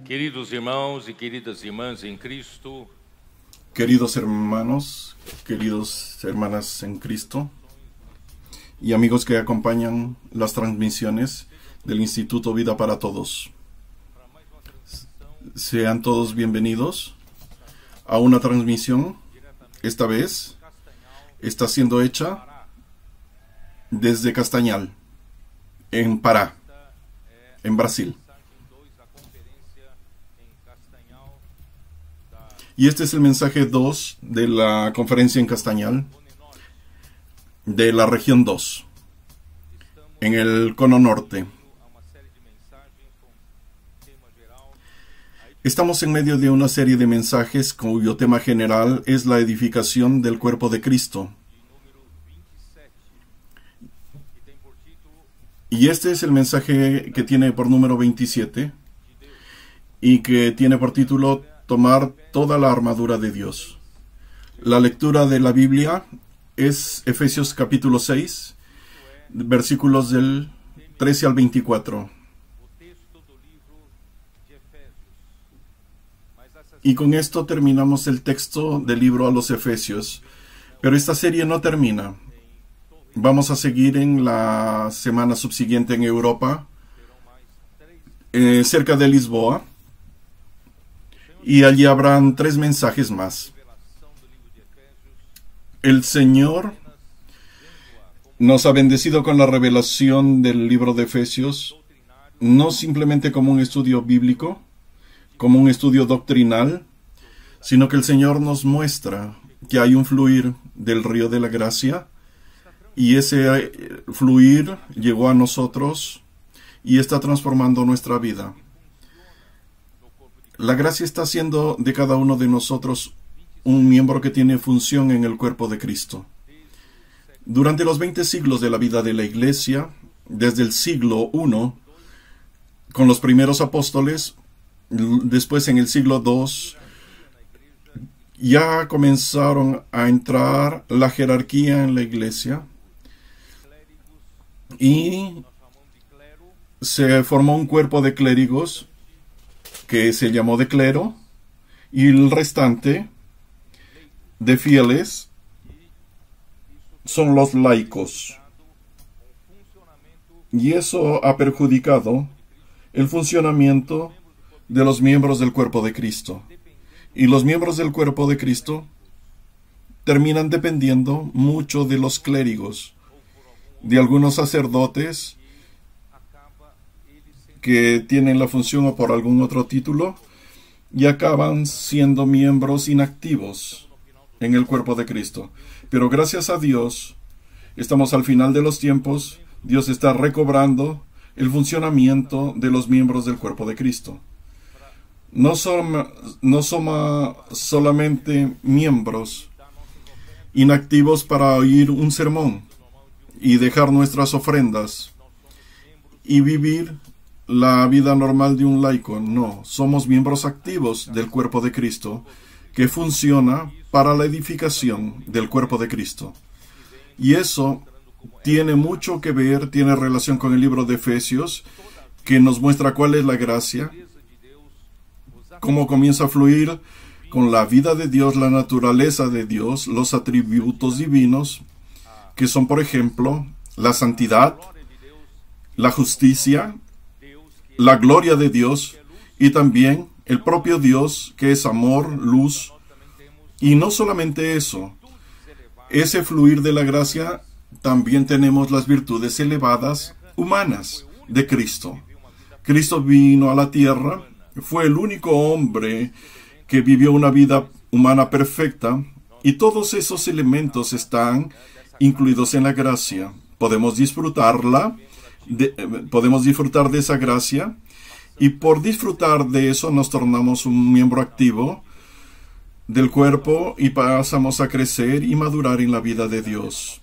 Queridos irmãos y queridas irmãs en Cristo, queridos hermanos, queridas hermanas en Cristo y amigos que acompañan las transmisiones del Instituto Vida para Todos, sean todos bienvenidos a una transmisión. Esta vez está siendo hecha desde Castañal, en Pará, en Brasil. Y este es el mensaje 2 de la conferencia en Castañal, de la región 2, en el cono norte. Estamos en medio de una serie de mensajes cuyo tema general es la edificación del cuerpo de Cristo. Y este es el mensaje que tiene por número 27 y que tiene por título Tomar toda la armadura de Dios. La lectura de la Biblia es Efesios capítulo 6, versículos del 13 al 24. Y con esto terminamos el texto del libro a los Efesios. Pero esta serie no termina. Vamos a seguir en la semana subsiguiente en Europa, cerca de Lisboa. Y allí habrán 3 mensajes más. El Señor nos ha bendecido con la revelación del libro de Efesios, no simplemente como un estudio bíblico, como un estudio doctrinal, sino que el Señor nos muestra que hay un fluir del río de la gracia, y ese fluir llegó a nosotros y está transformando nuestra vida. La gracia está haciendo de cada uno de nosotros un miembro que tiene función en el cuerpo de Cristo. Durante los 20 siglos de la vida de la Iglesia, desde el siglo I, con los primeros apóstoles, después en el siglo II, ya comenzaron a entrar la jerarquía en la Iglesia y se formó un cuerpo de clérigos que se llamó de clero, y el restante de fieles son los laicos. Y eso ha perjudicado el funcionamiento de los miembros del cuerpo de Cristo. Y los miembros del cuerpo de Cristo terminan dependiendo mucho de los clérigos, de algunos sacerdotes que tienen la función o por algún otro título, y acaban siendo miembros inactivos en el cuerpo de Cristo. Pero gracias a Dios, estamos al final de los tiempos. Dios está recobrando el funcionamiento de los miembros del cuerpo de Cristo. No somos solamente miembros inactivos para oír un sermón y dejar nuestras ofrendas y vivir la vida normal de un laico. No, somos miembros activos del cuerpo de Cristo que funciona para la edificación del cuerpo de Cristo. Y eso tiene mucho que ver, tiene relación con el libro de Efesios, que nos muestra cuál es la gracia, cómo comienza a fluir con la vida de Dios, la naturaleza de Dios, los atributos divinos, que son, por ejemplo, la santidad, la justicia, la gloria de Dios, y también el propio Dios, que es amor, luz. Y no solamente eso, ese fluir de la gracia, también tenemos las virtudes elevadas humanas de Cristo. Cristo vino a la tierra, fue el único hombre que vivió una vida humana perfecta, y todos esos elementos están incluidos en la gracia. Podemos disfrutar de esa gracia, y por disfrutar de eso nos tornamos un miembro activo del cuerpo y pasamos a crecer y madurar en la vida de Dios.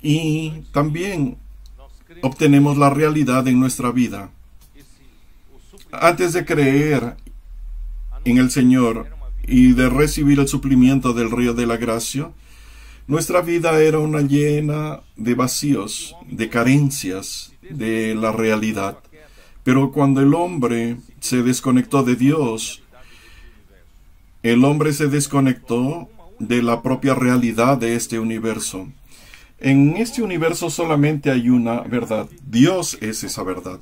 Y también obtenemos la realidad en nuestra vida. Antes de creer en el Señor y de recibir el suplimiento del río de la gracia, nuestra vida era una llena de vacíos, de carencias de la realidad. Pero cuando el hombre se desconectó de Dios, el hombre se desconectó de la propia realidad de este universo. En este universo solamente hay una verdad. Dios es esa verdad.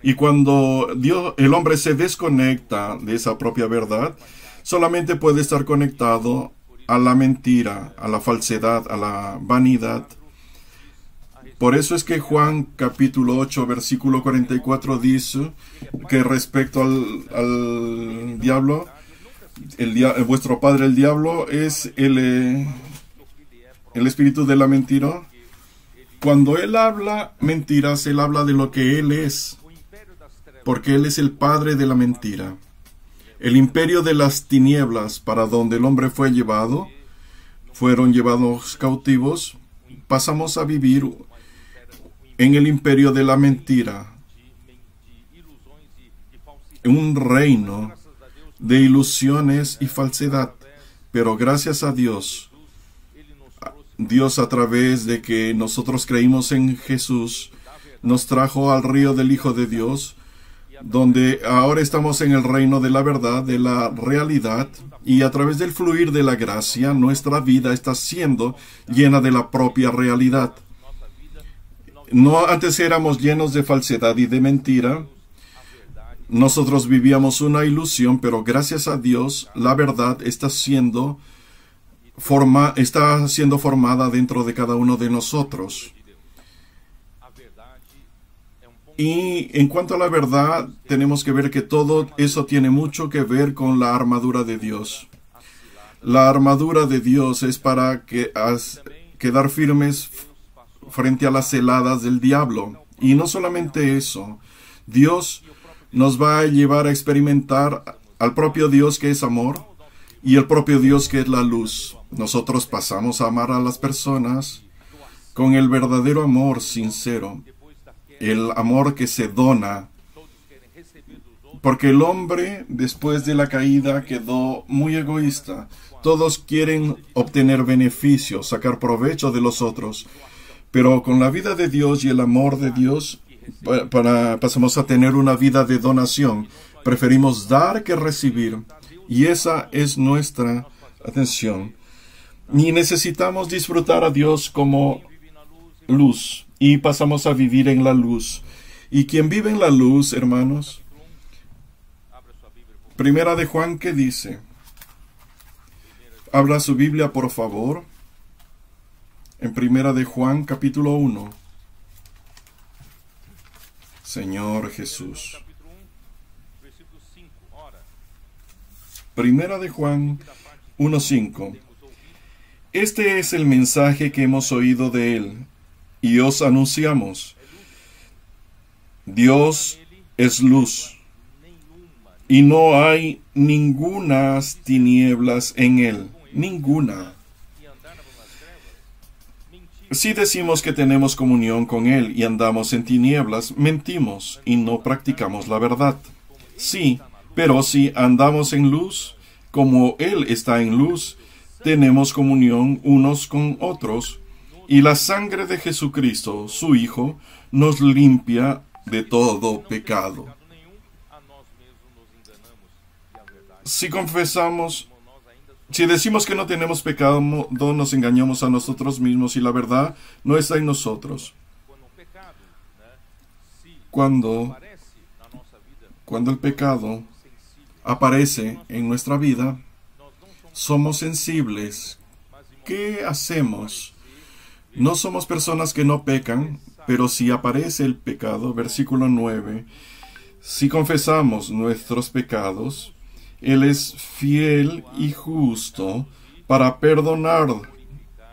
Y cuando el hombre se desconecta de esa propia verdad, solamente puede estar conectado a la mentira, a la falsedad, a la vanidad. Por eso es que Juan capítulo 8 versículo 44 dice que respecto al diablo, vuestro padre el diablo es el espíritu de la mentira. Cuando él habla mentiras, él habla de lo que él es, porque él es el padre de la mentira. El imperio de las tinieblas, para donde el hombre fue llevado, fueron llevados cautivos, pasamos a vivir en el imperio de la mentira, un reino de ilusiones y falsedad. Pero gracias a Dios, Dios a través de que nosotros creímos en Jesús, nos trajo al río del Hijo de Dios, donde ahora estamos en el reino de la verdad, de la realidad, y a través del fluir de la gracia, nuestra vida está siendo llena de la propia realidad. No, antes éramos llenos de falsedad y de mentira. Nosotros vivíamos una ilusión, pero gracias a Dios, la verdad está siendo formada dentro de cada uno de nosotros. Y en cuanto a la verdad, tenemos que ver que todo eso tiene mucho que ver con la armadura de Dios. La armadura de Dios es para quedar firmes frente a las celadas del diablo. Y no solamente eso, Dios nos va a llevar a experimentar al propio Dios que es amor y el propio Dios que es la luz. Nosotros pasamos a amar a las personas con el verdadero amor sincero, el amor que se dona, porque el hombre después de la caída quedó muy egoísta. Todos quieren obtener beneficios, sacar provecho de los otros, pero con la vida de Dios y el amor de Dios pasamos a tener una vida de donación. Preferimos dar que recibir, y esa es nuestra atención. Ni necesitamos disfrutar a Dios como luz, y pasamos a vivir en la luz. Y quien vive en la luz, hermanos, Primera de Juan, ¿qué dice? Abra su Biblia, por favor, en Primera de Juan, capítulo 1. Señor Jesús. Primera de Juan 1:5. Este es el mensaje que hemos oído de él y os anunciamos. Dios es luz, y no hay ningunas tinieblas en él, ninguna. Si decimos que tenemos comunión con él y andamos en tinieblas, mentimos y no practicamos la verdad. Sí, pero si andamos en luz, como él está en luz, tenemos comunión unos con otros, y la sangre de Jesucristo, su Hijo, nos limpia de todo pecado. Si decimos que no tenemos pecado, nos engañamos a nosotros mismos y la verdad no está en nosotros. Cuando el pecado aparece en nuestra vida, somos sensibles. ¿Qué hacemos? No somos personas que no pecan, pero si aparece el pecado, versículo 9, si confesamos nuestros pecados, Él es fiel y justo para perdonar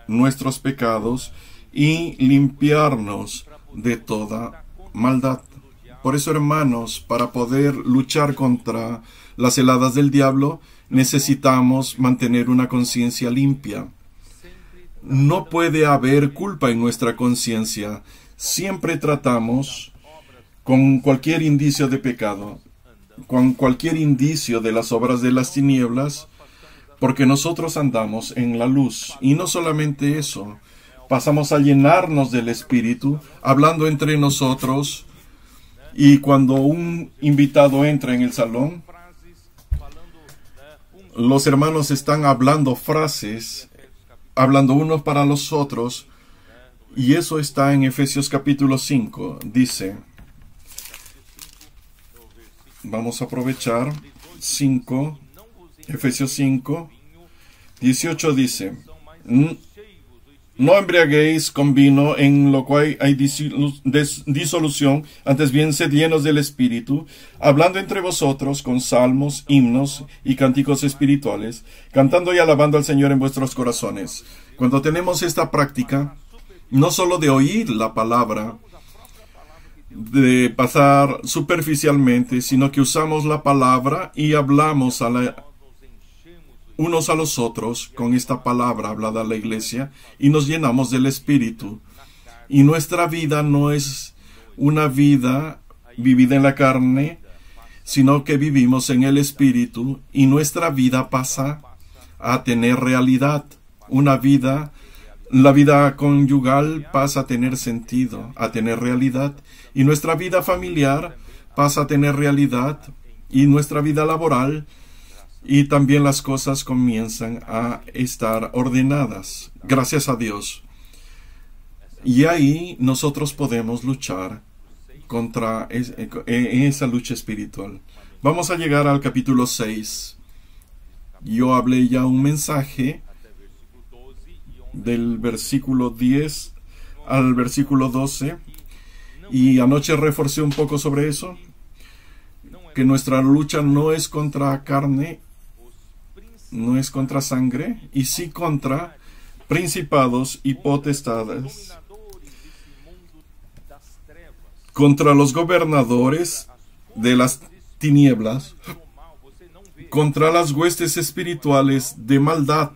nuestros pecados y limpiarnos de toda maldad. Por eso, hermanos, para poder luchar contra las heladas del diablo, necesitamos mantener una conciencia limpia. No puede haber culpa en nuestra conciencia. Siempre tratamos con cualquier indicio de pecado, con cualquier indicio de las obras de las tinieblas, porque nosotros andamos en la luz. Y no solamente eso, pasamos a llenarnos del Espíritu, hablando entre nosotros, y cuando un invitado entra en el salón, los hermanos están hablando frases, hablando unos para los otros, y eso está en Efesios capítulo 5. Dice, vamos a aprovechar 5, Efesios 5, 18 dice, no embriaguéis con vino en lo cual hay disolución, antes bien sed llenos del Espíritu, hablando entre vosotros con salmos, himnos y cánticos espirituales, cantando y alabando al Señor en vuestros corazones. Cuando tenemos esta práctica, no solo de oír la palabra, de pasar superficialmente, sino que usamos la palabra y hablamos unos a los otros con esta palabra hablada a la iglesia, y nos llenamos del Espíritu. Y nuestra vida no es una vida vivida en la carne, sino que vivimos en el Espíritu, y nuestra vida pasa a tener realidad. La vida conyugal pasa a tener sentido, a tener realidad, y nuestra vida familiar pasa a tener realidad, y nuestra vida laboral, y también las cosas comienzan a estar ordenadas, gracias a Dios. Y ahí nosotros podemos luchar en esa lucha espiritual. Vamos a llegar al capítulo 6. Yo hablé ya un mensaje del versículo 10 al versículo 12, y anoche reforcé un poco sobre eso, que nuestra lucha no es contra carne, no es contra sangre, y sí contra principados y potestades, contra los gobernadores de las tinieblas, contra las huestes espirituales de maldad.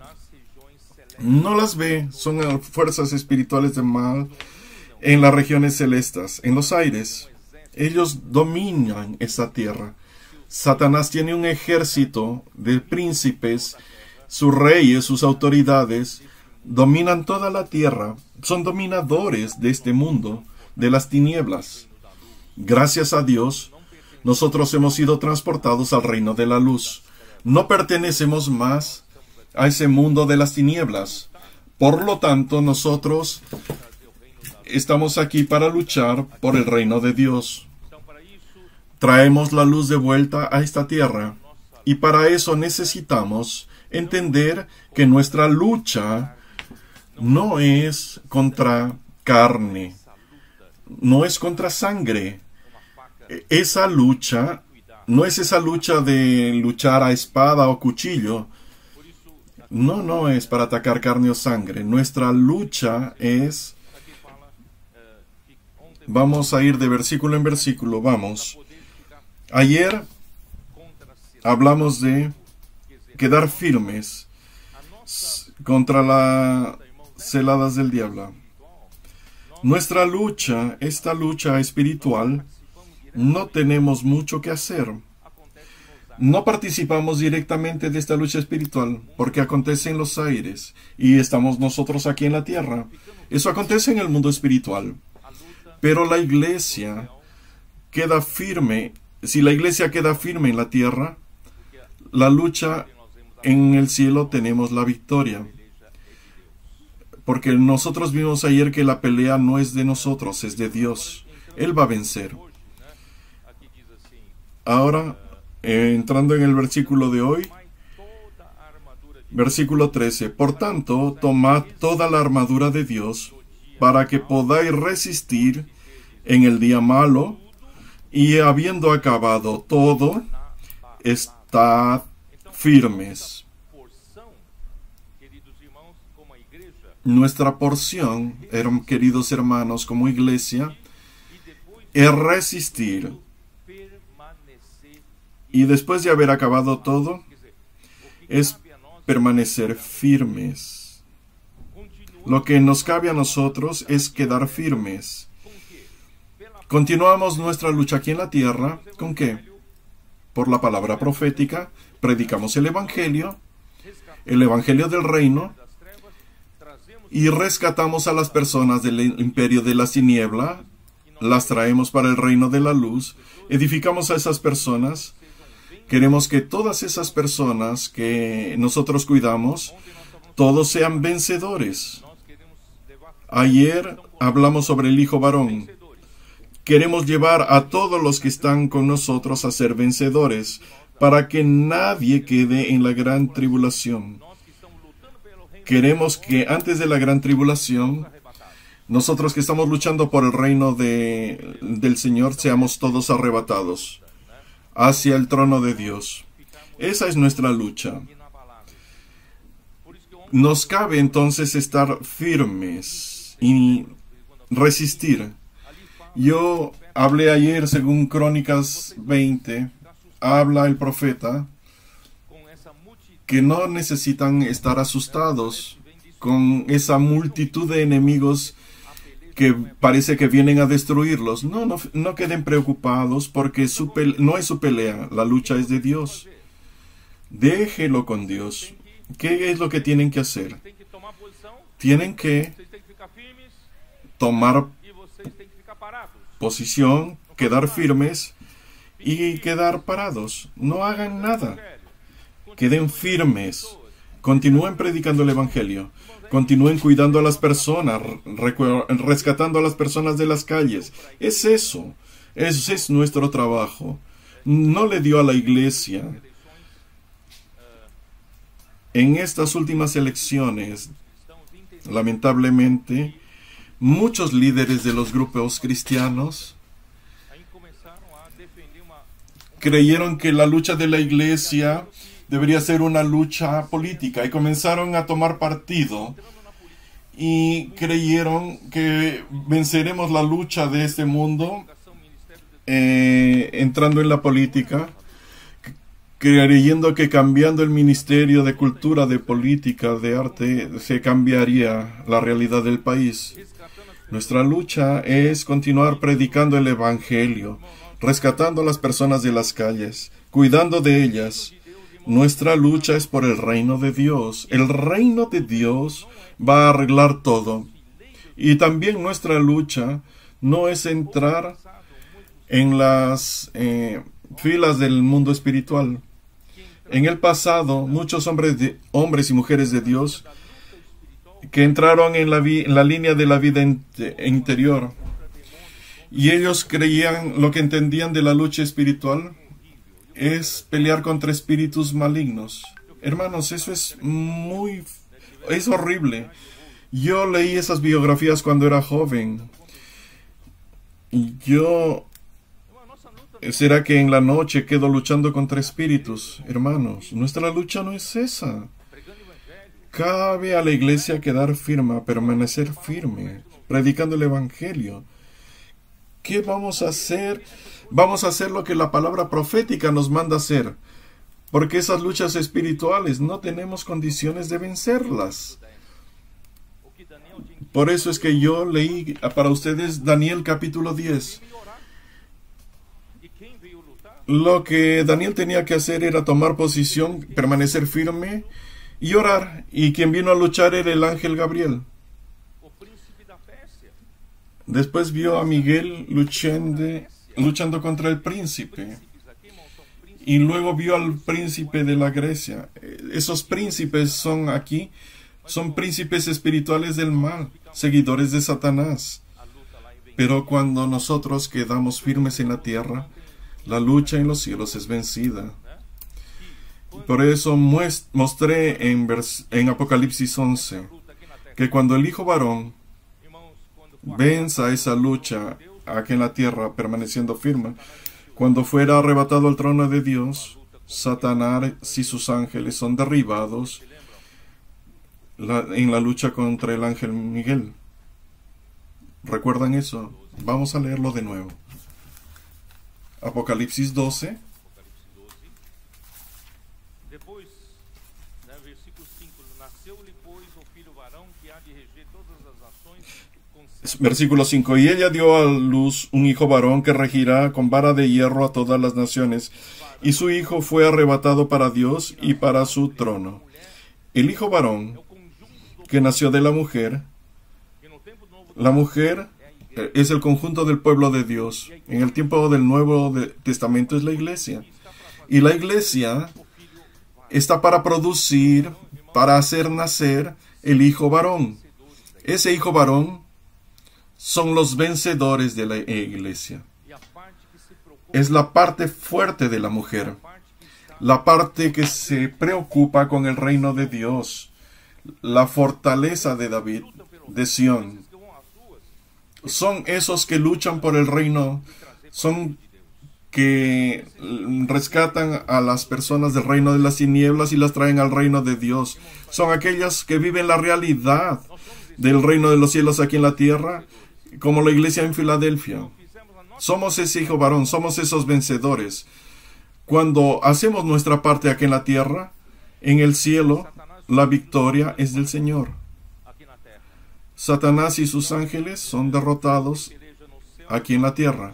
No las ve, son fuerzas espirituales de mal en las regiones celestes, en los aires. Ellos dominan esta tierra. Satanás tiene un ejército de príncipes, sus reyes, sus autoridades, dominan toda la tierra, son dominadores de este mundo, de las tinieblas. Gracias a Dios, nosotros hemos sido transportados al reino de la luz. No pertenecemos más a ese mundo de las tinieblas. Por lo tanto, nosotros estamos aquí para luchar por el reino de Dios. Traemos la luz de vuelta a esta tierra, y para eso necesitamos entender que nuestra lucha no es contra carne, no es contra sangre. Esa lucha no es esa lucha de luchar a espada o cuchillo. No es para atacar carne o sangre. Nuestra lucha es... Vamos a ir de versículo en versículo, vamos. Ayer hablamos de quedar firmes contra las celadas del diablo. Nuestra lucha, esta lucha espiritual, no tenemos mucho que hacer. No participamos directamente de esta lucha espiritual porque acontece en los aires y estamos nosotros aquí en la tierra. Eso acontece en el mundo espiritual. Pero la iglesia queda firme. Si la iglesia queda firme en la tierra, la lucha en el cielo tenemos la victoria. Porque nosotros vimos ayer que la pelea no es de nosotros, es de Dios. Él va a vencer. Ahora, entrando en el versículo de hoy, versículo 13. Por tanto, tomad toda la armadura de Dios, para que podáis resistir en el día malo, y habiendo acabado todo, estad firmes. Nuestra porción, queridos hermanos, como iglesia, es resistir. Y después de haber acabado todo, es permanecer firmes. Lo que nos cabe a nosotros es quedar firmes. Continuamos nuestra lucha aquí en la tierra. ¿Con qué? Por la palabra profética. Predicamos el Evangelio del reino, y rescatamos a las personas del imperio de la tiniebla, las traemos para el reino de la luz, edificamos a esas personas. Queremos que todas esas personas que nosotros cuidamos, todos sean vencedores. Ayer hablamos sobre el hijo varón. Queremos llevar a todos los que están con nosotros a ser vencedores, para que nadie quede en la gran tribulación. Queremos que antes de la gran tribulación, nosotros que estamos luchando por el reino del Señor, seamos todos arrebatados hacia el trono de Dios. Esa es nuestra lucha. Nos cabe entonces estar firmes y resistir. Yo hablé ayer, según Crónicas 20, habla el profeta, que no necesitan estar asustados con esa multitud de enemigos que parece que vienen a destruirlos. No queden preocupados, porque no es su pelea, la lucha es de Dios. Déjelo con Dios. ¿Qué es lo que tienen que hacer? Tienen que tomar posición, quedar firmes y quedar parados. No hagan nada. Queden firmes. Continúen predicando el Evangelio. Continúen cuidando a las personas, rescatando a las personas de las calles. Es eso. Ese es nuestro trabajo. No le dio a la iglesia. En estas últimas elecciones, lamentablemente, muchos líderes de los grupos cristianos creyeron que la lucha de la iglesia debería ser una lucha política, y comenzaron a tomar partido y creyeron que venceremos la lucha de este mundo entrando en la política, creyendo que cambiando el ministerio de cultura, de política, de arte, se cambiaría la realidad del país. Nuestra lucha es continuar predicando el Evangelio, rescatando a las personas de las calles, cuidando de ellas. Nuestra lucha es por el reino de Dios. El reino de Dios va a arreglar todo. Y también nuestra lucha no es entrar en las filas del mundo espiritual. En el pasado, muchos hombres y mujeres de Dios que entraron en la línea de la vida interior, y ellos creían, lo que entendían de la lucha espiritual es pelear contra espíritus malignos. Hermanos, eso es horrible. Yo leí esas biografías cuando era joven. Y ¿será que en la noche quedo luchando contra espíritus? Hermanos, nuestra lucha no es esa. Cabe a la iglesia quedar firme, permanecer firme, predicando el Evangelio. ¿Qué vamos a hacer? Vamos a hacer lo que la palabra profética nos manda hacer, porque esas luchas espirituales no tenemos condiciones de vencerlas. Por eso es que yo leí para ustedes Daniel capítulo 10. Lo que Daniel tenía que hacer era tomar posición, permanecer firme y orar. Y quien vino a luchar era el ángel Gabriel. Después vio a Miguel luchando contra el príncipe. Y luego vio al príncipe de la Grecia. Esos príncipes son príncipes espirituales del mal, seguidores de Satanás. Pero cuando nosotros quedamos firmes en la tierra, la lucha en los cielos es vencida. Por eso mostré en Apocalipsis 11 que cuando el Hijo varón venza esa lucha aquí en la tierra, permaneciendo firme, cuando fuera arrebatado al trono de Dios, Satanás y sus ángeles son derribados en la lucha contra el ángel Miguel. ¿Recuerdan eso? Vamos a leerlo de nuevo. Apocalipsis 12. Versículo 5. Y ella dio a luz un hijo varón que regirá con vara de hierro a todas las naciones. Y su hijo fue arrebatado para Dios y para su trono. El hijo varón que nació de la mujer es el conjunto del pueblo de Dios. En el tiempo del Nuevo Testamento es la iglesia. Y la iglesia está para producir, para hacer nacer el hijo varón. Ese hijo varón son los vencedores de la iglesia. Es la parte fuerte de la mujer, la parte que se preocupa con el reino de Dios, la fortaleza de David, de Sión. Son esos que luchan por el reino, son que rescatan a las personas del reino de las tinieblas y las traen al reino de Dios. Son aquellas que viven la realidad del reino de los cielos aquí en la tierra, como la iglesia en Filadelfia. Somos ese hijo varón, somos esos vencedores. Cuando hacemos nuestra parte aquí en la tierra, en el cielo, la victoria es del Señor. Satanás y sus ángeles son derrotados aquí en la tierra.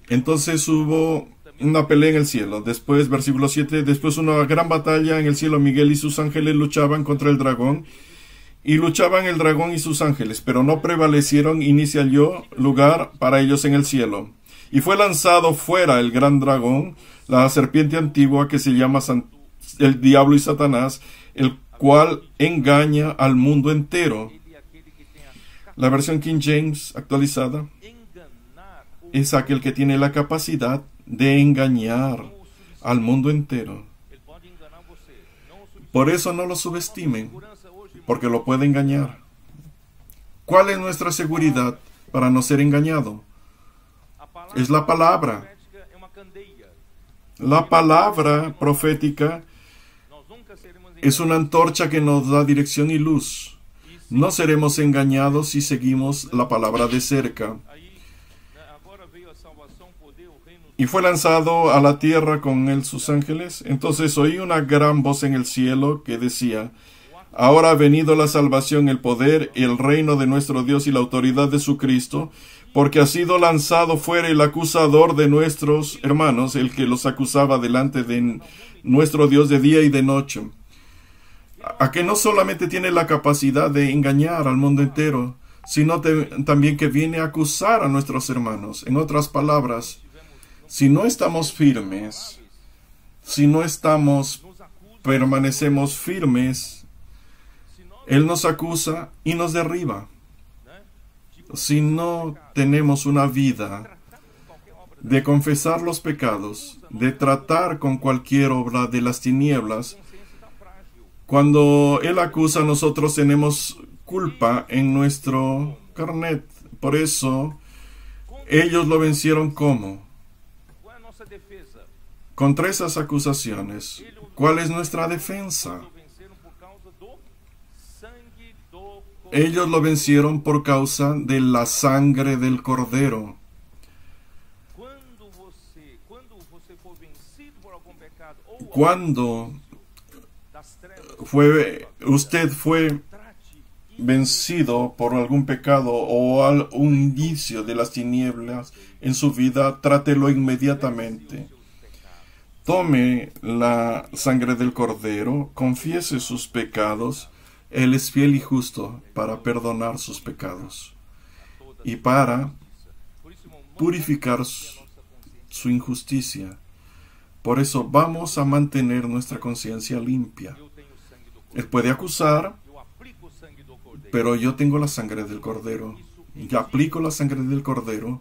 Entonces hubo una pelea en el cielo. Después, versículo 7, después una gran batalla en el cielo. Miguel y sus ángeles luchaban contra el dragón. Y luchaban el dragón y sus ángeles, pero no prevalecieron y ni se halló lugar para ellos en el cielo. Y fue lanzado fuera el gran dragón, la serpiente antigua que se llama el diablo y Satanás, el cual engaña al mundo entero. La versión King James actualizada es aquel que tiene la capacidad de engañar al mundo entero. Por eso no lo subestimen, porque lo puede engañar. ¿Cuál es nuestra seguridad para no ser engañado? Es la palabra. La palabra profética es una antorcha que nos da dirección y luz. No seremos engañados si seguimos la palabra de cerca. Y fue lanzado a la tierra con él sus ángeles. Entonces oí una gran voz en el cielo que decía: ahora ha venido la salvación, el poder, el reino de nuestro Dios y la autoridad de su Cristo, porque ha sido lanzado fuera el acusador de nuestros hermanos, el que los acusaba delante de nuestro Dios de día y de noche. A que no solamente tiene la capacidad de engañar al mundo entero, sino también que viene a acusar a nuestros hermanos. En otras palabras, si no estamos firmes, si no permanecemos firmes, Él nos acusa y nos derriba. Si no tenemos una vida de confesar los pecados, de tratar con cualquier obra de las tinieblas, cuando Él acusa, nosotros tenemos culpa en nuestro carnet. Por eso, ellos lo vencieron ¿cómo? Contra esas acusaciones. ¿Cuál es nuestra defensa? Ellos lo vencieron por causa de la sangre del Cordero. Cuando usted fue vencido por algún pecado o un indicio de las tinieblas en su vida, trátelo inmediatamente. Tome la sangre del Cordero, confiese sus pecados. Él es fiel y justo para perdonar sus pecados y para purificar su injusticia. Por eso vamos a mantener nuestra conciencia limpia. Él puede acusar, pero yo tengo la sangre del Cordero. Yo aplico la sangre del Cordero.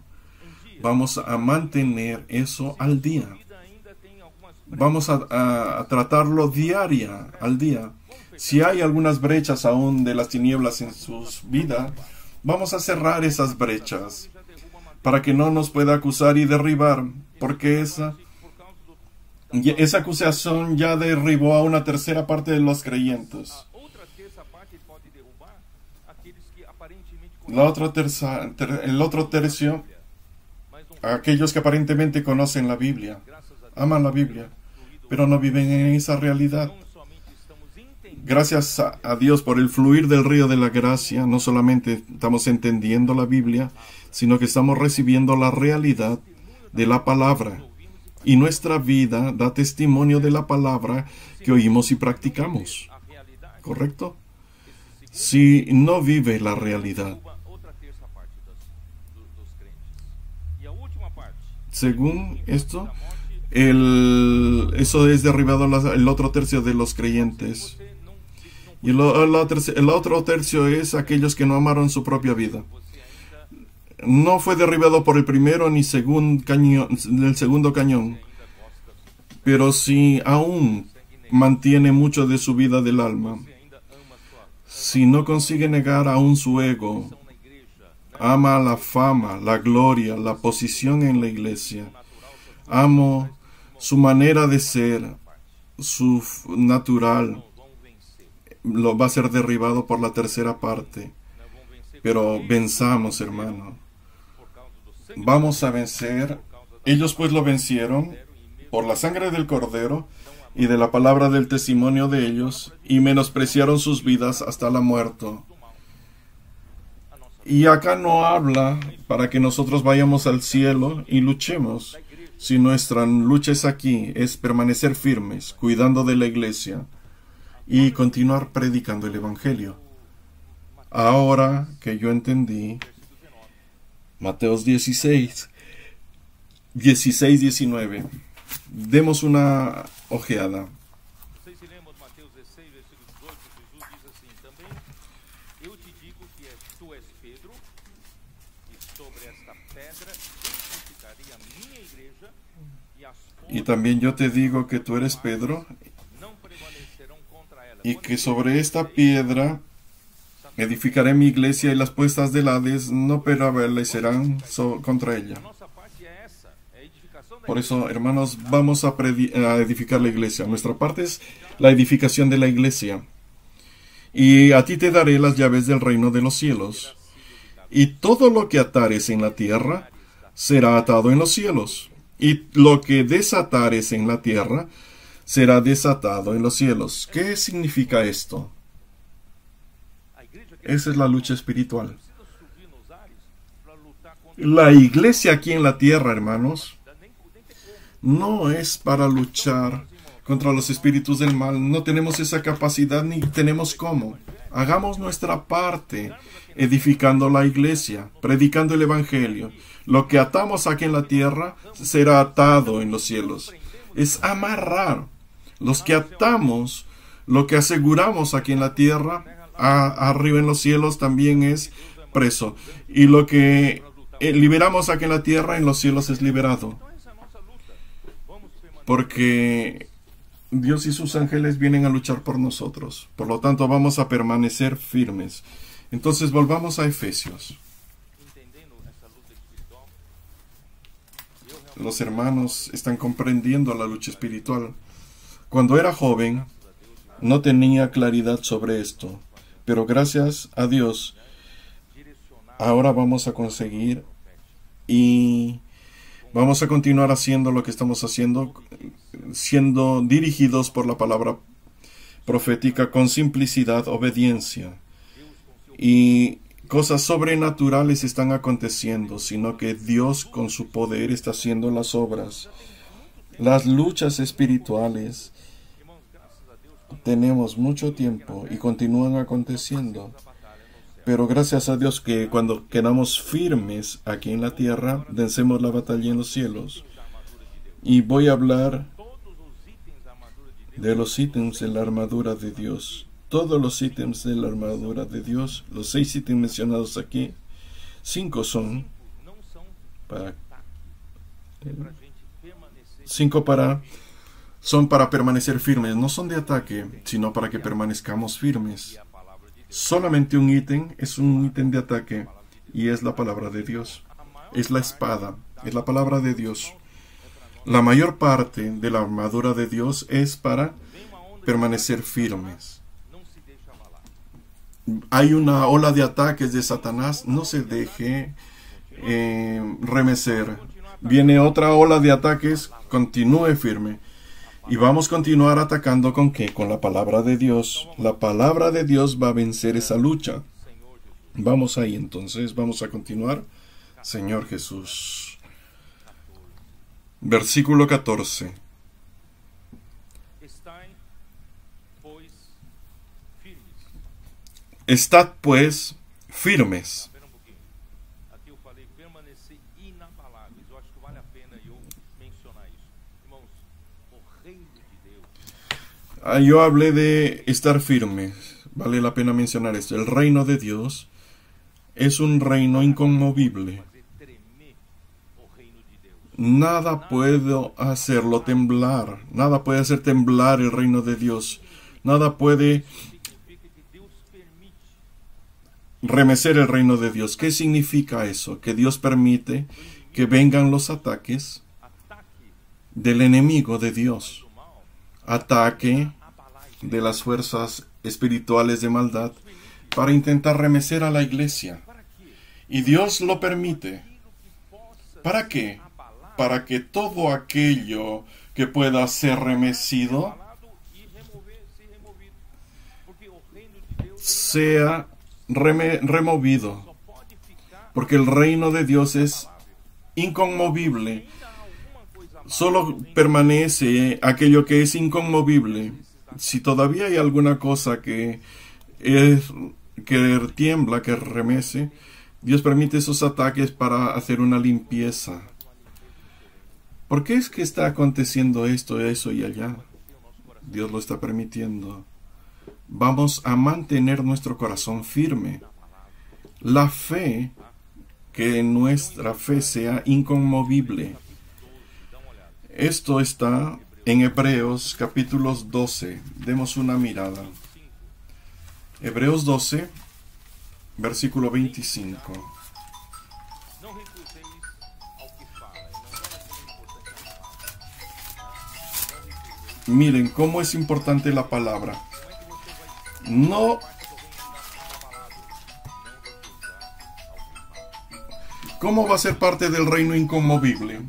Vamos a mantener eso al día. Vamos a tratarlo al día. Si hay algunas brechas aún de las tinieblas en sus vidas, vamos a cerrar esas brechas para que no nos pueda acusar y derribar, porque esa acusación ya derribó a una tercera parte de los creyentes. El otro tercio, aquellos que aparentemente conocen la Biblia, aman la Biblia, pero no viven en esa realidad. Gracias a Dios por el fluir del río de la gracia, no solamente estamos entendiendo la Biblia, sino que estamos recibiendo la realidad de la palabra. Y nuestra vida da testimonio de la palabra que oímos y practicamos. ¿Correcto? Si no vive la realidad. Según esto, eso es derribado el otro tercio de los creyentes. Y el otro tercio es aquellos que no amaron su propia vida. No fue derribado por el primero ni el segundo cañón. Pero si aún mantiene mucho de su vida del alma, si no consigue negar aún su ego, ama la fama, la gloria, la posición en la iglesia, amo su manera de ser, su natural, lo va a ser derribado por la tercera parte. Pero venzamos, hermano. Vamos a vencer. Ellos pues lo vencieron por la sangre del Cordero y de la palabra del testimonio de ellos, y menospreciaron sus vidas hasta la muerte. Y acá no habla para que nosotros vayamos al cielo y luchemos. Si nuestra lucha es aquí, es permanecer firmes, cuidando de la iglesia y continuar predicando el Evangelio. Ahora que yo entendí Mateos 16:19, demos una ojeada. Y también yo te digo que tú eres Pedro, y que sobre esta piedra edificaré mi iglesia, y las puertas del Hades no prevalecerán contra ella. Por eso, hermanos, vamos a edificar la iglesia. Nuestra parte es la edificación de la iglesia. Y a ti te daré las llaves del reino de los cielos. Y todo lo que atares en la tierra será atado en los cielos. Y lo que desatares en la tierra será desatado en los cielos. ¿Qué significa esto? Esa es la lucha espiritual. La iglesia aquí en la tierra, hermanos, no es para luchar contra los espíritus del mal. No tenemos esa capacidad ni tenemos cómo. Hagamos nuestra parte edificando la iglesia, predicando el Evangelio. Lo que atamos aquí en la tierra será atado en los cielos. Es amarrar. Los que atamos, lo que aseguramos aquí en la tierra, arriba en los cielos también es preso. Y lo que liberamos aquí en la tierra, en los cielos es liberado. Porque Dios y sus ángeles vienen a luchar por nosotros. Por lo tanto, vamos a permanecer firmes. Entonces, volvamos a Efesios. Los hermanos están comprendiendo la lucha espiritual. Cuando era joven, no tenía claridad sobre esto. Pero gracias a Dios, ahora vamos a conseguir y vamos a continuar haciendo lo que estamos haciendo, siendo dirigidos por la palabra profética con simplicidad, obediencia. Y cosas sobrenaturales están aconteciendo, sino que Dios con su poder está haciendo las obras. Las luchas espirituales tenemos mucho tiempo y continúan aconteciendo. Pero gracias a Dios que cuando quedamos firmes aquí en la tierra, vencemos la batalla en los cielos. Y voy a hablar de los ítems de la armadura de Dios. Todos los ítems de la armadura de Dios, los 6 ítems mencionados aquí, 5 son para permanecer firmes. No son de ataque, sino para que permanezcamos firmes. Solamente un ítem es un ítem de ataque, y es la palabra de Dios. Es la espada, es la palabra de Dios. La mayor parte de la armadura de Dios es para permanecer firmes. Hay una ola de ataques de Satanás, no se deje remecer. Viene otra ola de ataques, continúe firme. Y vamos a continuar atacando ¿con qué? Con la palabra de Dios. La palabra de Dios va a vencer esa lucha. Vamos ahí entonces, vamos a continuar. Señor Jesús. Versículo 14. Estad pues firmes. Aqui eu falei permanecer inabaláveis. Eu acho que vale a pena eu mencionar isso. Irmãos, o reino de Deus. Yo hablé de estar firmes. Vale la pena mencionar esto. El reino de Dios es un reino inconmovible. Nada puede hacerlo temblar. Nada puede hacer temblar el reino de Dios. Nada puede remecer el reino de Dios. ¿Qué significa eso? Que Dios permite que vengan los ataques del enemigo de Dios. Ataque de las fuerzas espirituales de maldad para intentar remecer a la iglesia. Y Dios lo permite. ¿Para qué? Para que todo aquello que pueda ser remecido sea removido, porque el reino de Dios es inconmovible. Solo permanece aquello que es inconmovible. Si todavía hay alguna cosa que tiembla, que remece, Dios permite esos ataques para hacer una limpieza. ¿Por qué es que está aconteciendo esto, eso y allá? Dios lo está permitiendo. Vamos a mantener nuestro corazón firme. La fe, que nuestra fe sea inconmovible. Esto está en Hebreos capítulos 12. Demos una mirada. Hebreos 12, versículo 25. Miren cómo es importante la palabra. No. ¿Cómo va a ser parte del reino inconmovible?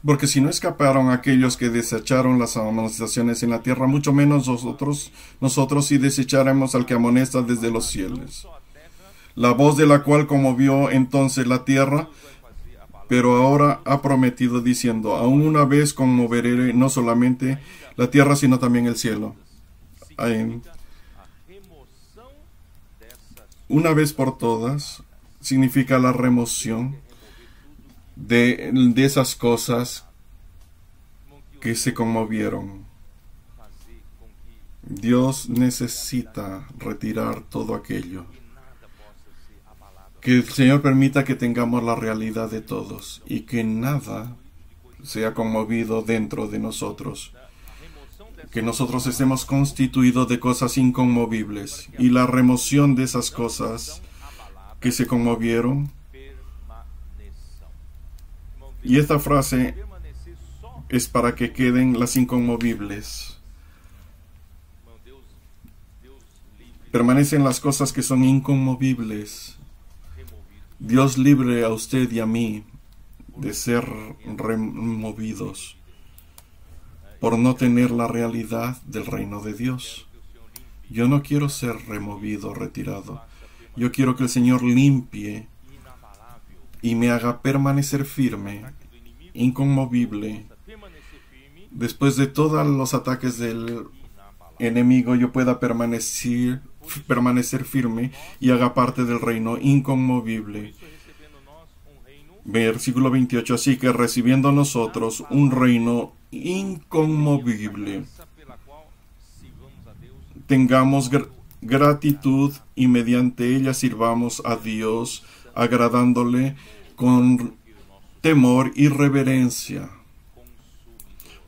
Porque si no escaparon aquellos que desecharon las amonestaciones en la tierra, mucho menos nosotros si desecharemos al que amonesta desde los cielos. La voz de la cual conmovió entonces la tierra, pero ahora ha prometido diciendo, aún una vez conmoveré no solamente la tierra, sino también el cielo. Una vez por todas significa la remoción de esas cosas que se conmovieron. Dios necesita retirar todo aquello. Que el Señor permita que tengamos la realidad de todos y que nada sea conmovido dentro de nosotros. Que nosotros estemos constituidos de cosas inconmovibles y la remoción de esas cosas que se conmovieron. Y esta frase es para que queden las inconmovibles. Permanecen las cosas que son inconmovibles. Dios libre a usted y a mí de ser removidos por no tener la realidad del reino de Dios. Yo no quiero ser removido, retirado. Yo quiero que el Señor limpie y me haga permanecer firme, inconmovible. Después de todos los ataques del enemigo, yo pueda permanecer firme y haga parte del reino inconmovible. Versículo 28. Así que recibiendo nosotros un reino inconmovible, tengamos gratitud y mediante ella sirvamos a Dios, agradándole con temor y reverencia,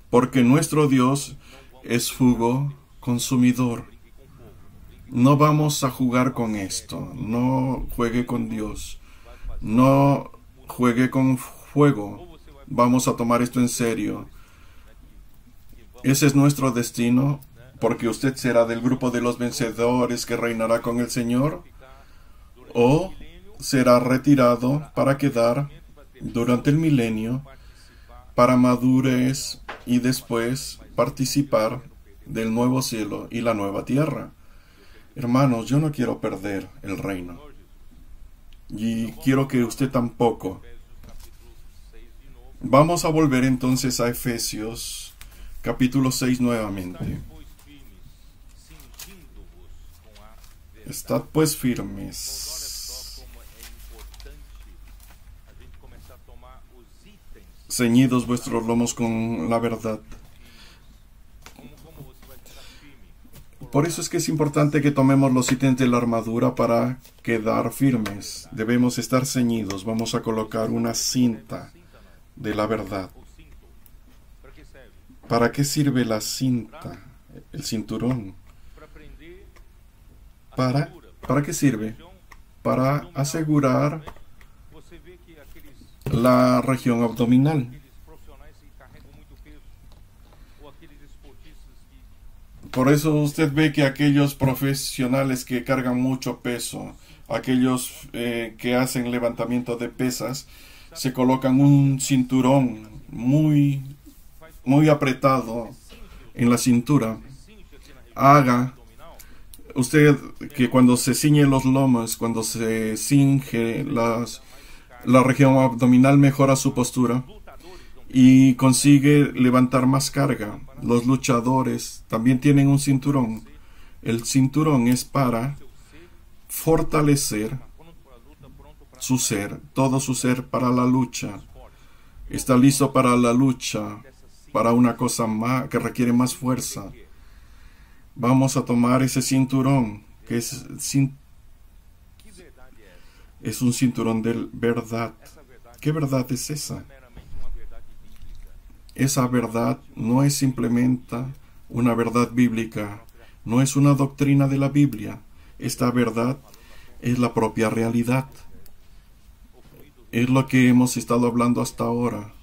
porque nuestro Dios es fuego consumidor. No vamos a jugar con esto. No juegue con Dios. No juegue con fuego. vamos a tomar esto en serio. Ese es nuestro destino, porque usted será del grupo de los vencedores que reinará con el Señor, o será retirado para quedar durante el milenio, para madurez y después participar del nuevo cielo y la nueva tierra. Hermanos, yo no quiero perder el reino. Y quiero que usted tampoco. Vamos a volver entonces a Efesios capítulo 6 nuevamente. Estad pues firmes, ceñidos vuestros lomos con la verdad. Por eso es que es importante que tomemos los ítems de la armadura para quedar firmes. Debemos estar ceñidos. Vamos a colocar una cinta de la verdad. ¿Para qué sirve la cinta? El cinturón. ¿Para qué sirve? Para asegurar la región abdominal. Por eso usted ve que aquellos profesionales que cargan mucho peso, aquellos que hacen levantamiento de pesas, se colocan un cinturón muy apretado en la cintura. Haga usted que cuando se ciñe los lomos, cuando se cinge la región abdominal, mejora su postura y consigue levantar más carga. Los luchadores también tienen un cinturón. El cinturón es para fortalecer su ser, todo su ser para la lucha. Está listo para la lucha, para una cosa más que requiere más fuerza. Vamos a tomar ese cinturón, que es un cinturón de verdad. ¿Qué verdad es esa? Esa verdad no es simplemente una verdad bíblica, no es una doctrina de la Biblia. Esta verdad es la propia realidad. Es lo que hemos estado hablando hasta ahora.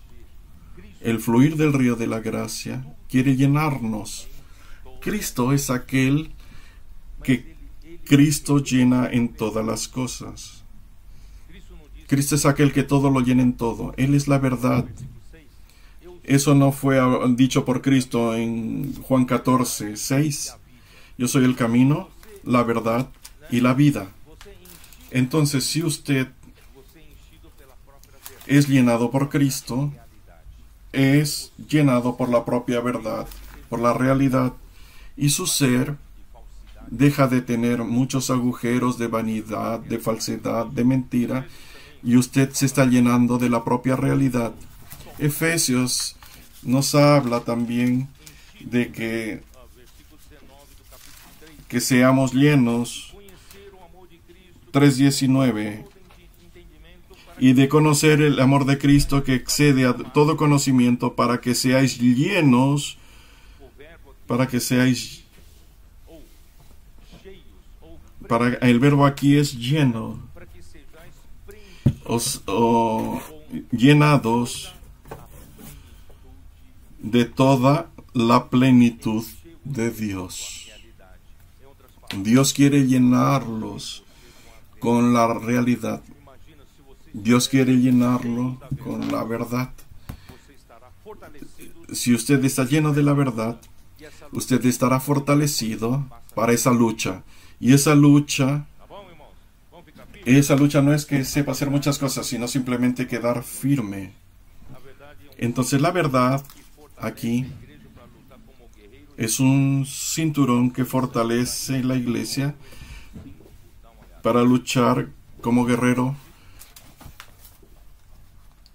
El fluir del río de la gracia quiere llenarnos. Cristo es aquel que Cristo llena en todas las cosas. Cristo es aquel que todo lo llena en todo. Él es la verdad. Eso no fue dicho por Cristo en Juan 14, 6. Yo soy el camino, la verdad y la vida. Entonces, si usted es llenado por Cristo, es llenado por la propia verdad, por la realidad, y su ser deja de tener muchos agujeros de vanidad, de falsedad, de mentira, y usted se está llenando de la propia realidad. Efesios nos habla también de que seamos llenos, 3:19, y de conocer el amor de Cristo que excede a todo conocimiento, para que seáis llenos, el verbo aquí es lleno, llenados de toda la plenitud de Dios. Dios quiere llenarlos con la realidad. Dios quiere llenarlo con la verdad. Si usted está lleno de la verdad, usted estará fortalecido para esa lucha. Y esa lucha no es que sepa hacer muchas cosas, sino simplemente quedar firme. Entonces la verdad aquí es un cinturón que fortalece la iglesia para luchar como guerrero.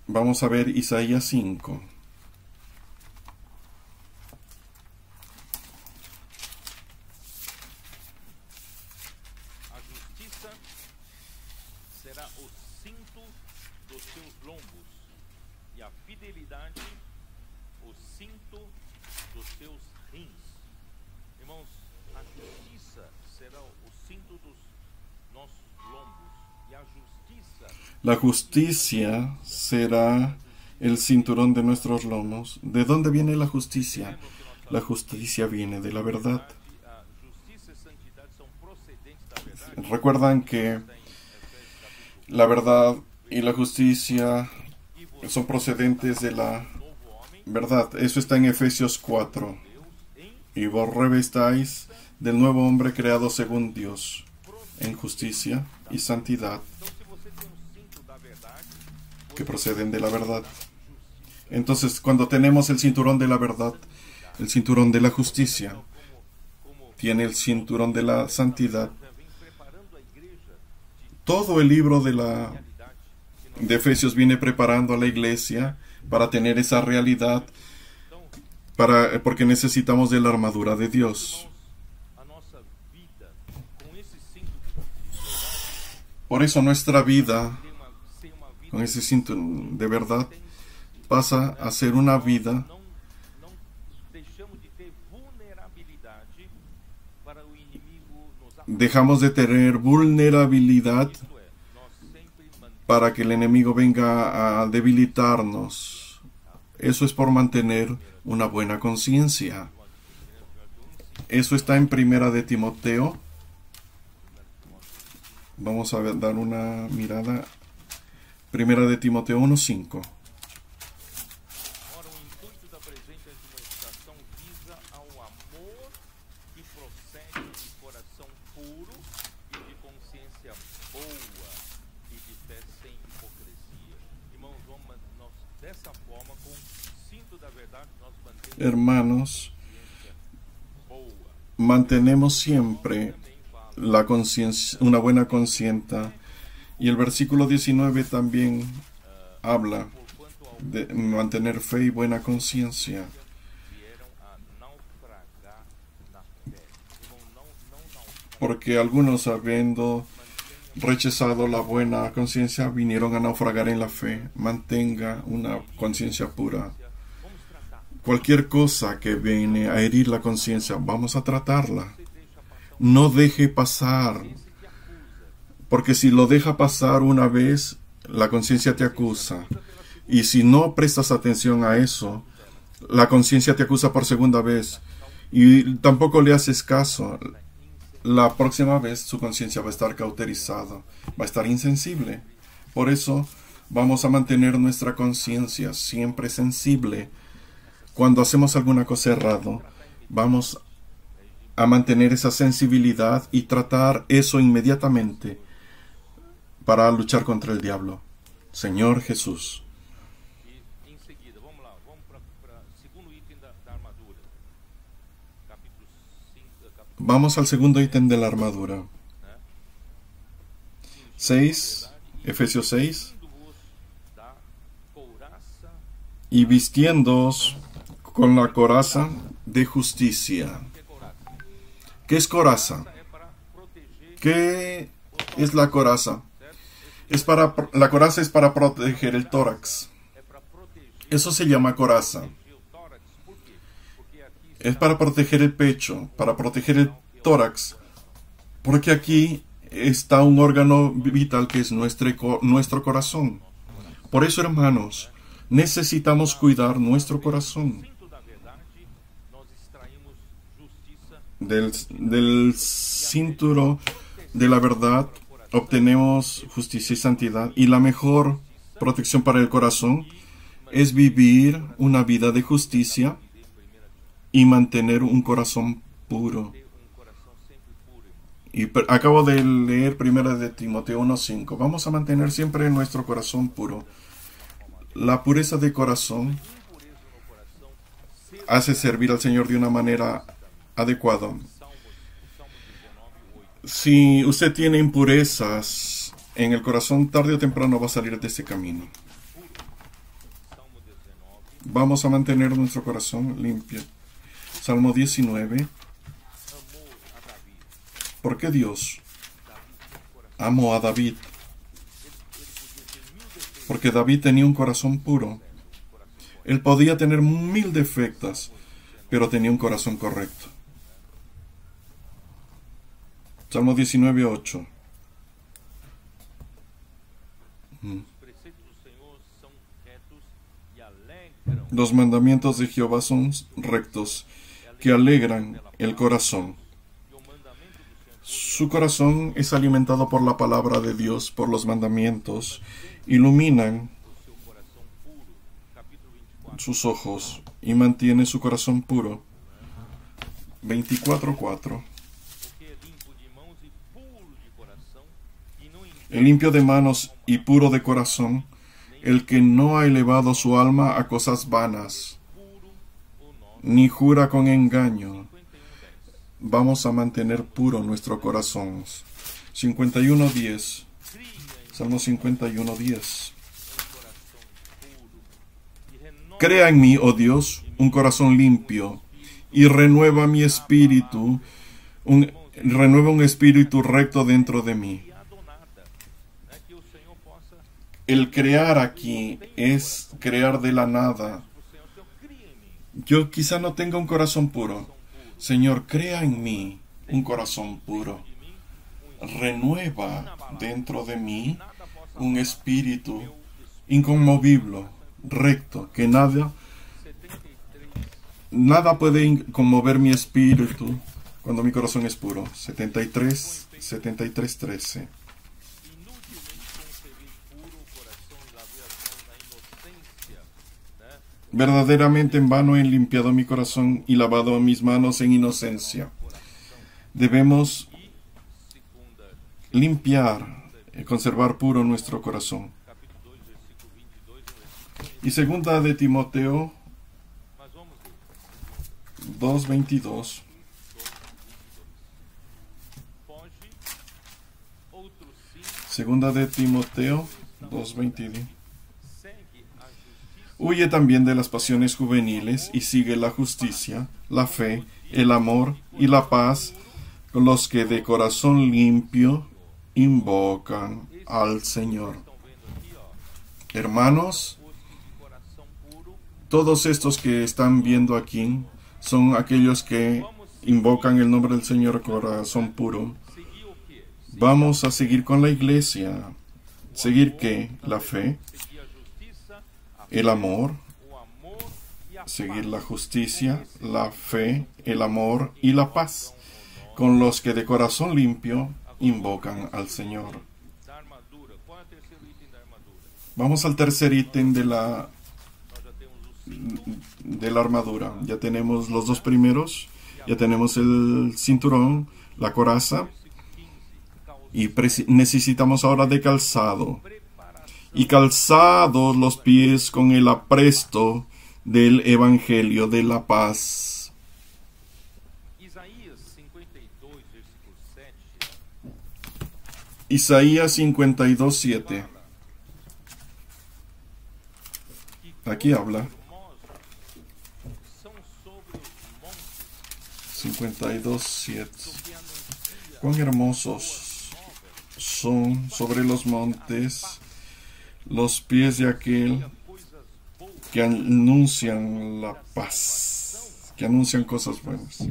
Vamos a ver Isaías 5. A justiça será o cinto dos seus lombos, e a fidelidade o cinto dos seus rins. Irmãos, a justiça será o cinto dos nossos lombos, e a justiça. La justicia será el cinturón de nuestros lomos. ¿De dónde viene la justicia? La justicia viene de la verdad. Recuerdan que la verdad y la justicia son procedentes de la verdad. Eso está en Efesios 4. Y vos revestáis del nuevo hombre creado según Dios, en justicia y santidad, que proceden de la verdad. Entonces, cuando tenemos el cinturón de la verdad, el cinturón de la justicia, tiene el cinturón de la santidad, todo el libro de Efesios viene preparando a la iglesia para tener esa realidad, porque necesitamos de la armadura de Dios. Por eso nuestra vida, con ese cinturón de verdad, pasa a ser una vida dejamos de tener vulnerabilidad para que el enemigo venga a debilitarnos. Eso es por mantener una buena conciencia. Eso está en Primera de Timoteo. Vamos a dar una mirada. Primera de Timoteo 1:5. Hermanos, mantenemos siempre la conciencia, una buena conciencia. Y el versículo 19 también habla de mantener fe y buena conciencia. Porque algunos, habiendo rechazado la buena conciencia, vinieron a naufragar en la fe. Mantenga una conciencia pura. Cualquier cosa que viene a herir la conciencia, vamos a tratarla. No deje pasar. Porque si lo deja pasar una vez, la conciencia te acusa. Y si no prestas atención a eso, la conciencia te acusa por segunda vez. Y tampoco le haces caso. La próxima vez su conciencia va a estar cauterizada, va a estar insensible. Por eso vamos a mantener nuestra conciencia siempre sensible. Cuando hacemos alguna cosa errada, vamos a mantener esa sensibilidad y tratar eso inmediatamente para luchar contra el diablo. Señor Jesús. Vamos al segundo ítem de la armadura. 6, Efesios 6. Y vistiéndoos con la coraza de justicia. ¿Qué es coraza? ¿Qué es la coraza? La coraza es para proteger el tórax. Eso se llama coraza. Es para proteger el pecho, para proteger el tórax. Porque aquí está un órgano vital que es nuestro corazón. Por eso, hermanos, necesitamos cuidar nuestro corazón. Del cinturón de la verdad obtenemos justicia y santidad. Y la mejor protección para el corazón es vivir una vida de justicia y mantener un corazón puro. Y acabo de leer 1 de Timoteo 1:5. Vamos a mantener siempre nuestro corazón puro. La pureza de corazón hace servir al Señor de una manera adecuada. Si usted tiene impurezas en el corazón, tarde o temprano va a salir de ese camino. Vamos a mantener nuestro corazón limpio. Salmo 19. ¿Por qué Dios amó a David? Porque David tenía un corazón puro. Él podía tener 1000 defectos, pero tenía un corazón correcto. Salmo 19:8. Los mandamientos de Jehová son rectos, que alegran el corazón. Su corazón es alimentado por la palabra de Dios, por los mandamientos, iluminan sus ojos y mantiene su corazón puro. 24:4. El limpio de manos y puro de corazón, el que no ha elevado su alma a cosas vanas, ni jura con engaño. Vamos a mantener puro nuestro corazón. 51:10. Salmo 51:10. Crea en mí, oh Dios, un corazón limpio, y renueva mi espíritu, renueva un espíritu recto dentro de mí. El crear aquí es crear de la nada. Yo quizá no tenga un corazón puro. Señor, crea en mí un corazón puro. Renueva dentro de mí un espíritu inconmovible, recto, que nada puede conmover mi espíritu cuando mi corazón es puro. 73:13. Verdaderamente en vano he limpiado mi corazón y lavado mis manos en inocencia. Debemos limpiar y conservar puro nuestro corazón. Y segunda de Timoteo 2:22. Segunda de Timoteo 2:22. Huye también de las pasiones juveniles y sigue la justicia, la fe, el amor y la paz con los que de corazón limpio invocan al Señor. Hermanos, todos estos que están viendo aquí son aquellos que invocan el nombre del Señor corazón puro. Vamos a seguir con la iglesia. ¿Seguir qué? La fe, el amor, seguir la justicia, la fe, el amor y la paz, con los que de corazón limpio invocan al Señor. Vamos al tercer ítem de la armadura. Ya tenemos los dos primeros, ya tenemos el cinturón, la coraza, y necesitamos ahora de calzado. Y calzados los pies con el apresto del Evangelio de la paz. Isaías 52:7. Aquí habla. 52:7. Cuán hermosos son sobre los montes los pies de aquel que anuncian la paz, que anuncian cosas buenas.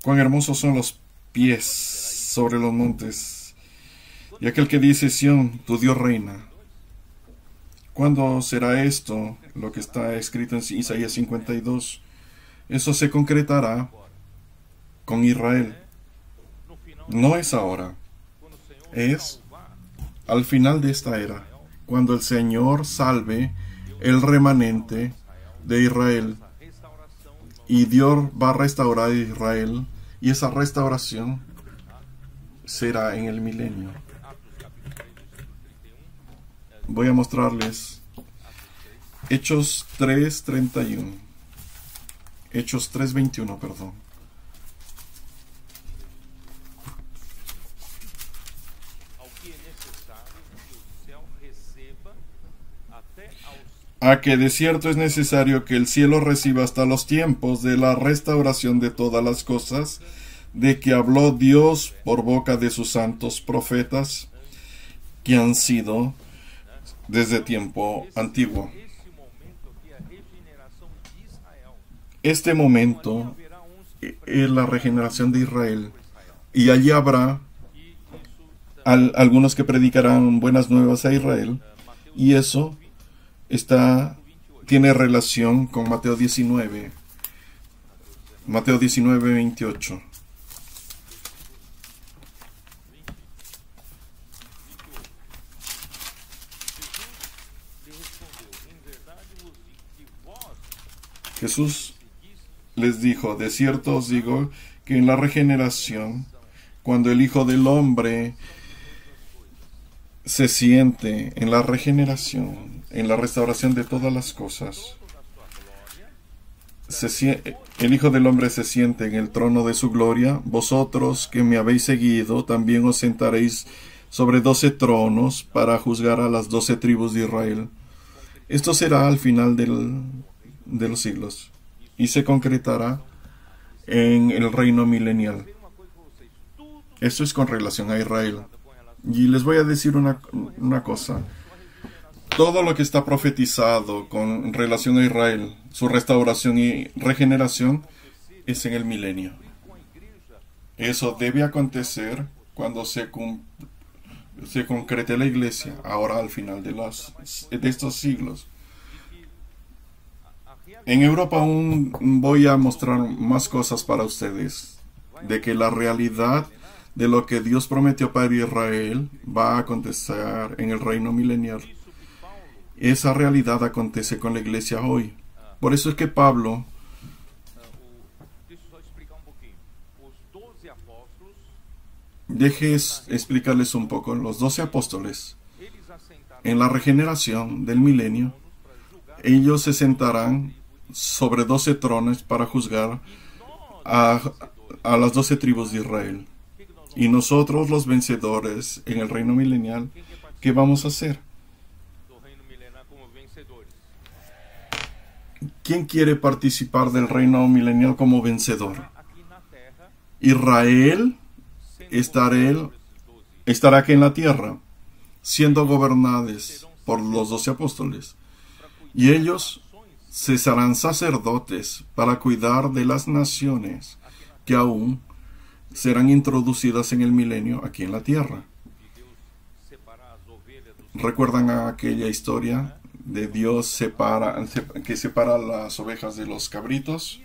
Cuán hermosos son los pies sobre los montes, y aquel que dice: Sión, tu Dios reina. ¿Cuándo será esto? Lo que está escrito en Isaías 52. Eso se concretará con Israel. No es ahora, es al final de esta era, cuando el Señor salve el remanente de Israel, y Dios va a restaurar a Israel, y esa restauración será en el milenio. Voy a mostrarles Hechos 3:31. Hechos 3:21, perdón. A que de cierto es necesario que el cielo reciba hasta los tiempos de la restauración de todas las cosas, de que habló Dios por boca de sus santos profetas, que han sido desde tiempo antiguo. Este momento es la regeneración de Israel, y allí habrá algunos que predicarán buenas nuevas a Israel, y eso tiene relación con Mateo 19. Mateo 19, 28. Jesús les dijo, de cierto os digo que en la regeneración, cuando el Hijo del Hombre se siente en la regeneración, en la restauración de todas las cosas, el Hijo del Hombre se siente en el trono de su gloria, vosotros que me habéis seguido, también os sentaréis sobre 12 tronos para juzgar a las 12 tribus de Israel. Esto será al final de los siglos y se concretará en el reino milenial. Esto es con relación a Israel. Y les voy a decir una cosa. Todo lo que está profetizado con relación a Israel, su restauración y regeneración, es en el milenio. Eso debe acontecer cuando se concrete la iglesia, ahora al final de estos siglos. En Europa aún voy a mostrar más cosas para ustedes, de que la realidad de lo que Dios prometió para Israel va a acontecer en el reino milenial. Esa realidad acontece con la iglesia hoy. Por eso es que Pablo deje explicarles un poco. Los 12 apóstoles, en la regeneración del milenio, ellos se sentarán sobre 12 tronos para juzgar a las 12 tribus de Israel. Y nosotros, los vencedores en el reino milenial, ¿qué vamos a hacer? ¿Quién quiere participar del reino milenial como vencedor? Israel estará aquí en la tierra, siendo gobernados por los 12 apóstoles. Y ellos se serán sacerdotes para cuidar de las naciones que aún serán introducidas en el milenio aquí en la tierra. ¿Recuerdan aquella historia de Dios que separa las ovejas de los cabritos?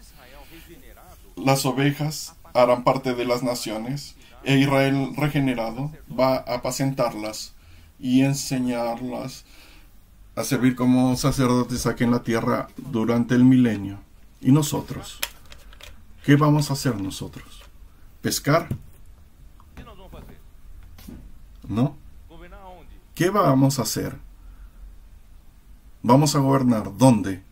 Las ovejas harán parte de las naciones e Israel regenerado va a apacentarlas y enseñarlas a servir como sacerdotes aquí en la tierra durante el milenio. ¿Y nosotros? ¿Qué vamos a hacer nosotros? ¿Pescar? ¿No? ¿Qué vamos a hacer? Vamos a gobernar. ¿Dónde?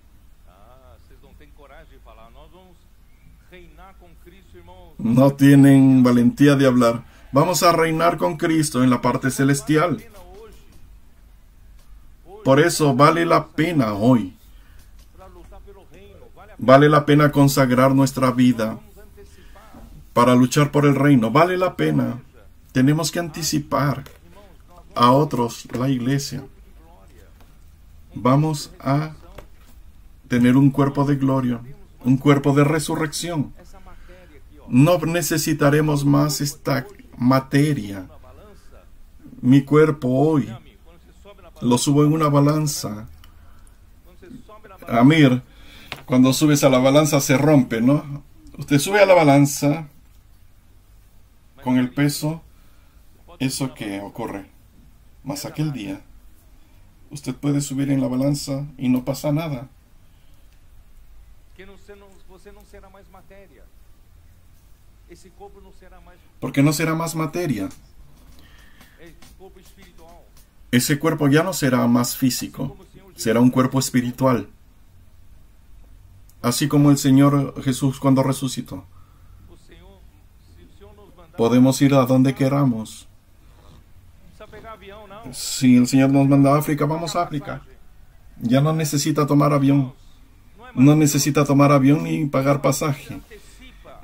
No tienen valentía de hablar. Vamos a reinar con Cristo en la parte celestial. Por eso vale la pena hoy. Vale la pena consagrar nuestra vida para luchar por el reino. Vale la pena. Tenemos que anticipar a otros la iglesia. Vamos a tener un cuerpo de gloria, un cuerpo de resurrección. No necesitaremos más esta materia. Mi cuerpo hoy lo subo en una balanza. Amir, cuando subes a la balanza se rompe, ¿no? Usted sube a la balanza con el peso, ¿eso qué ocurre? Mas aquel día, usted puede subir en la balanza y no pasa nada. Porque no será más materia. Ese cuerpo ya no será más físico, será un cuerpo espiritual. Así como el Señor Jesús cuando resucitó. Podemos ir a donde queramos. Si el Señor nos manda a África, vamos a África. Ya no necesita tomar avión. No necesita tomar avión ni pagar pasaje.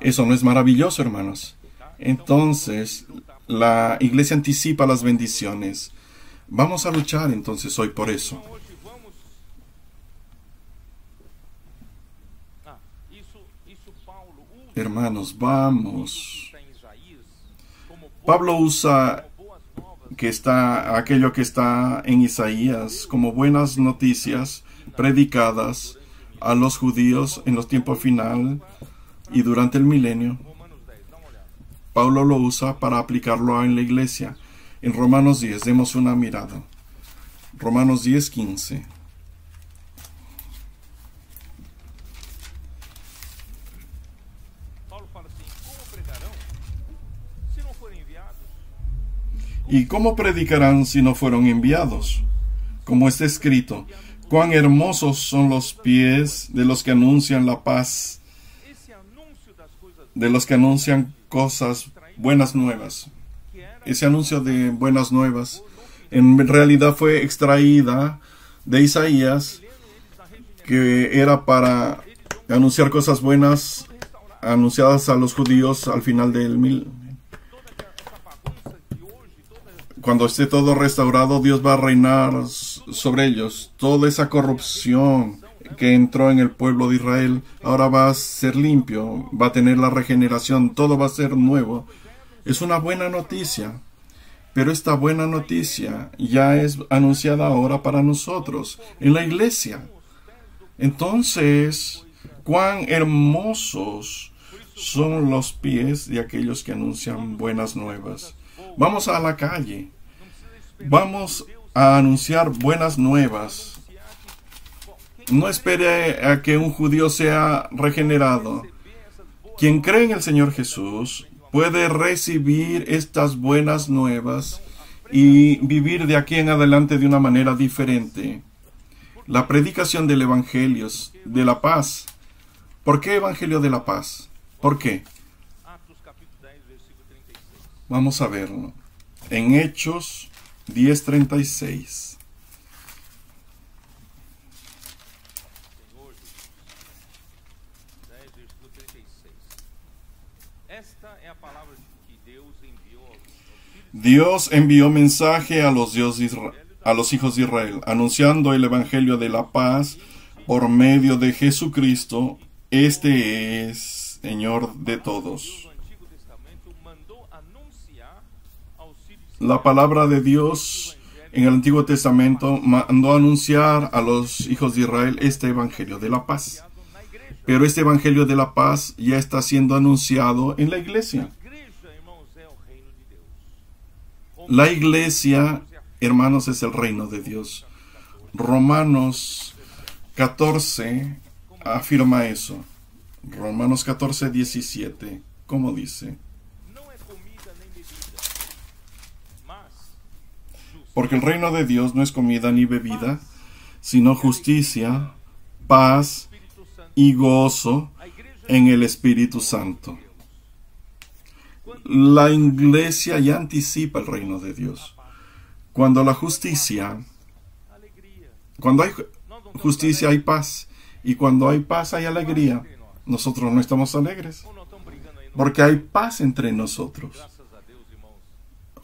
Eso no es maravilloso, hermanos. Entonces, la iglesia anticipa las bendiciones. Vamos a luchar entonces hoy por eso. Hermanos, vamos. Pablo usa aquello que está en Isaías como buenas noticias predicadas a los judíos en los tiempos final y durante el milenio. Pablo lo usa para aplicarlo en la iglesia. En Romanos 10, demos una mirada. Romanos 10, 15. ¿Y cómo predicarán si no fueron enviados? Como está escrito, cuán hermosos son los pies de los que anuncian la paz, de los que anuncian cosas, buenas nuevas. Ese anuncio de buenas nuevas en realidad fue extraída de Isaías, que era para anunciar cosas buenas anunciadas a los judíos al final del cuando esté todo restaurado, Dios va a reinar sobre ellos. Toda esa corrupción que entró en el pueblo de Israel ahora va a ser limpio, va a tener la regeneración, todo va a ser nuevo. Es una buena noticia, pero esta buena noticia ya es anunciada ahora para nosotros en la iglesia. Entonces, cuán hermosos son los pies de aquellos que anuncian buenas nuevas. Vamos a la calle. Vamos a anunciar buenas nuevas. No espere a que un judío sea regenerado. Quien cree en el Señor Jesús puede recibir estas buenas nuevas y vivir de aquí en adelante de una manera diferente. La predicación del Evangelio de la paz. ¿Por qué Evangelio de la paz? ¿Por qué? Vamos a verlo. En Hechos 10:36. Dios envió mensaje a los hijos de Israel, anunciando el Evangelio de la paz por medio de Jesucristo. Este es Señor de todos. La palabra de Dios en el Antiguo Testamento mandó a anunciar a los hijos de Israel este Evangelio de la paz. Pero este Evangelio de la paz ya está siendo anunciado en la iglesia. La iglesia, hermanos, es el reino de Dios. Romanos 14 afirma eso. Romanos 14:17. ¿Cómo dice? Porque el reino de Dios no es comida ni bebida, sino justicia, paz y gozo en el Espíritu Santo. La iglesia ya anticipa el reino de Dios. Cuando hay justicia hay paz. Y cuando hay paz hay alegría. Nosotros no estamos alegres, porque hay paz entre nosotros.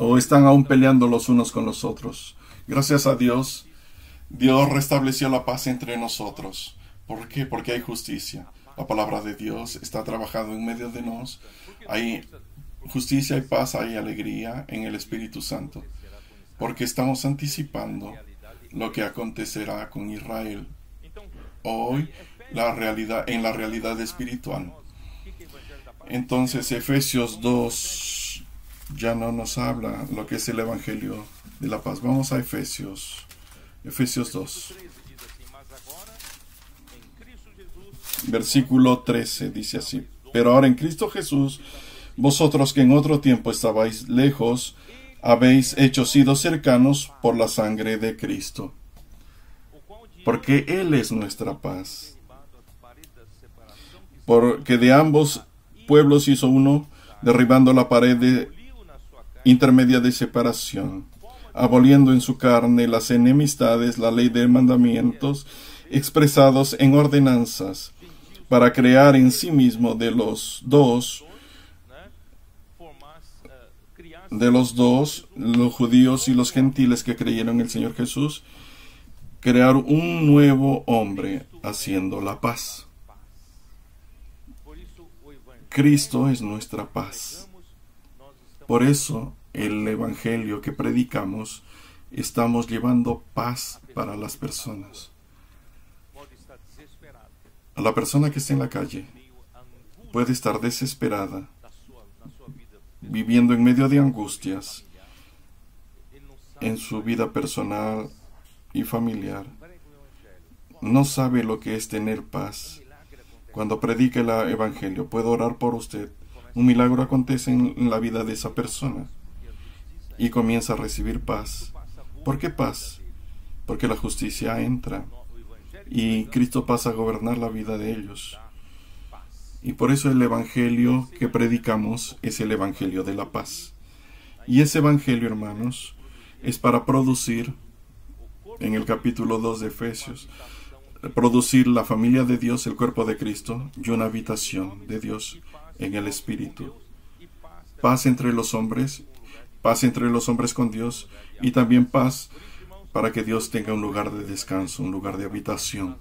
¿O están aún peleando los unos con los otros? Gracias a Dios, Dios restableció la paz entre nosotros. ¿Por qué? Porque hay justicia. La palabra de Dios está trabajando en medio de nosotros. Hay justicia, hay paz, hay alegría en el Espíritu Santo. Porque estamos anticipando lo que acontecerá con Israel hoy, en la realidad espiritual. Entonces, Efesios 2 ya no nos habla lo que es el Evangelio de la paz. Vamos a Efesios 2. Versículo 13 dice así: pero ahora en Cristo Jesús, vosotros que en otro tiempo estabais lejos, habéis sido cercanos por la sangre de Cristo. Porque Él es nuestra paz. Porque de ambos pueblos hizo uno, derribando la pared intermedia de separación, aboliendo en su carne las enemistades, la ley de mandamientos expresados en ordenanzas, para crear en sí mismo de los dos, los judíos y los gentiles que creyeron en el Señor Jesús, crear un nuevo hombre, haciendo la paz. Cristo es nuestra paz. Por eso el evangelio que predicamos, estamos llevando paz para las personas. A la persona que está en la calle puede estar desesperada, viviendo en medio de angustias en su vida personal y familiar. No sabe lo que es tener paz. Cuando predique el evangelio, puedo orar por usted. Un milagro acontece en la vida de esa persona y comienza a recibir paz. ¿Por qué paz? Porque la justicia entra y Cristo pasa a gobernar la vida de ellos. Y por eso el evangelio que predicamos es el evangelio de la paz. Y ese evangelio, hermanos, es para producir, en el capítulo 2 de Efesios, producir la familia de Dios, el cuerpo de Cristo, y una habitación de Dios en el Espíritu. Paz entre los hombres con Dios, y también paz para que Dios tenga un lugar de descanso, un lugar de habitación.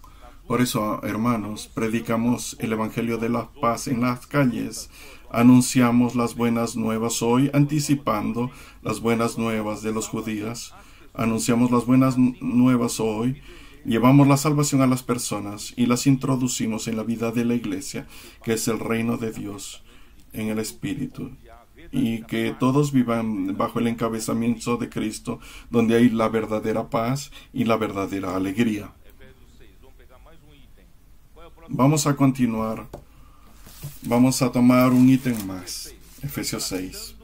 Por eso, hermanos, predicamos el evangelio de la paz en las calles. Anunciamos las buenas nuevas hoy, anticipando las buenas nuevas de los judíos. Anunciamos las buenas nuevas hoy. Llevamos la salvación a las personas y las introducimos en la vida de la iglesia, que es el reino de Dios en el Espíritu. Y que todos vivan bajo el encabezamiento de Cristo, donde hay la verdadera paz y la verdadera alegría. Vamos a continuar. Vamos a tomar un ítem más. Efesios 6.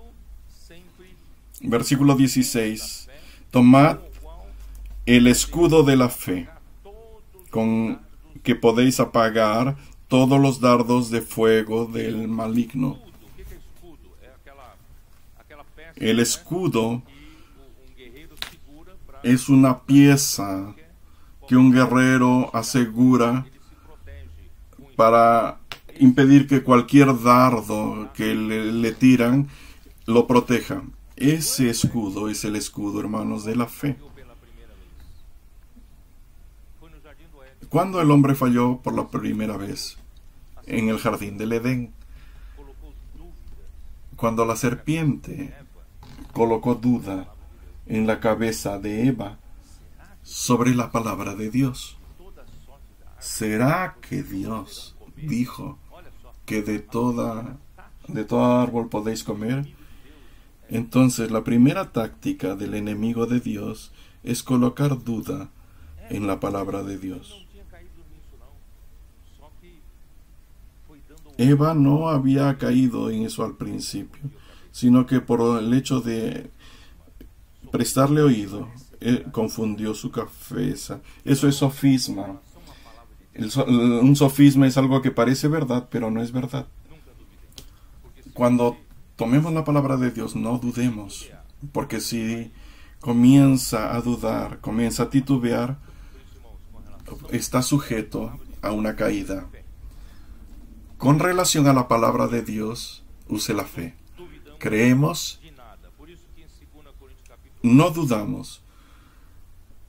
Versículo 16. Tomad el escudo de la fe, con que podéis apagar todos los dardos de fuego del maligno. El escudo es una pieza que un guerrero asegura para impedir que cualquier dardo que le tiran lo proteja. Ese escudo es el escudo, hermanos, de la fe. Cuando el hombre falló por la primera vez en el jardín del Edén, cuando la serpiente colocó duda en la cabeza de Eva sobre la palabra de Dios. ¿Será que Dios dijo que de todo árbol podéis comer? Entonces la primera táctica del enemigo de Dios es colocar duda en la palabra de Dios. Eva no había caído en eso al principio, sino que por el hecho de prestarle oído, confundió su cabeza. Eso es sofisma. Un sofisma es algo que parece verdad, pero no es verdad. Cuando tomemos la palabra de Dios, no dudemos, porque si comienza a dudar, comienza a titubear, está sujeto a una caída. Con relación a la palabra de Dios, use la fe. Creemos, no dudamos.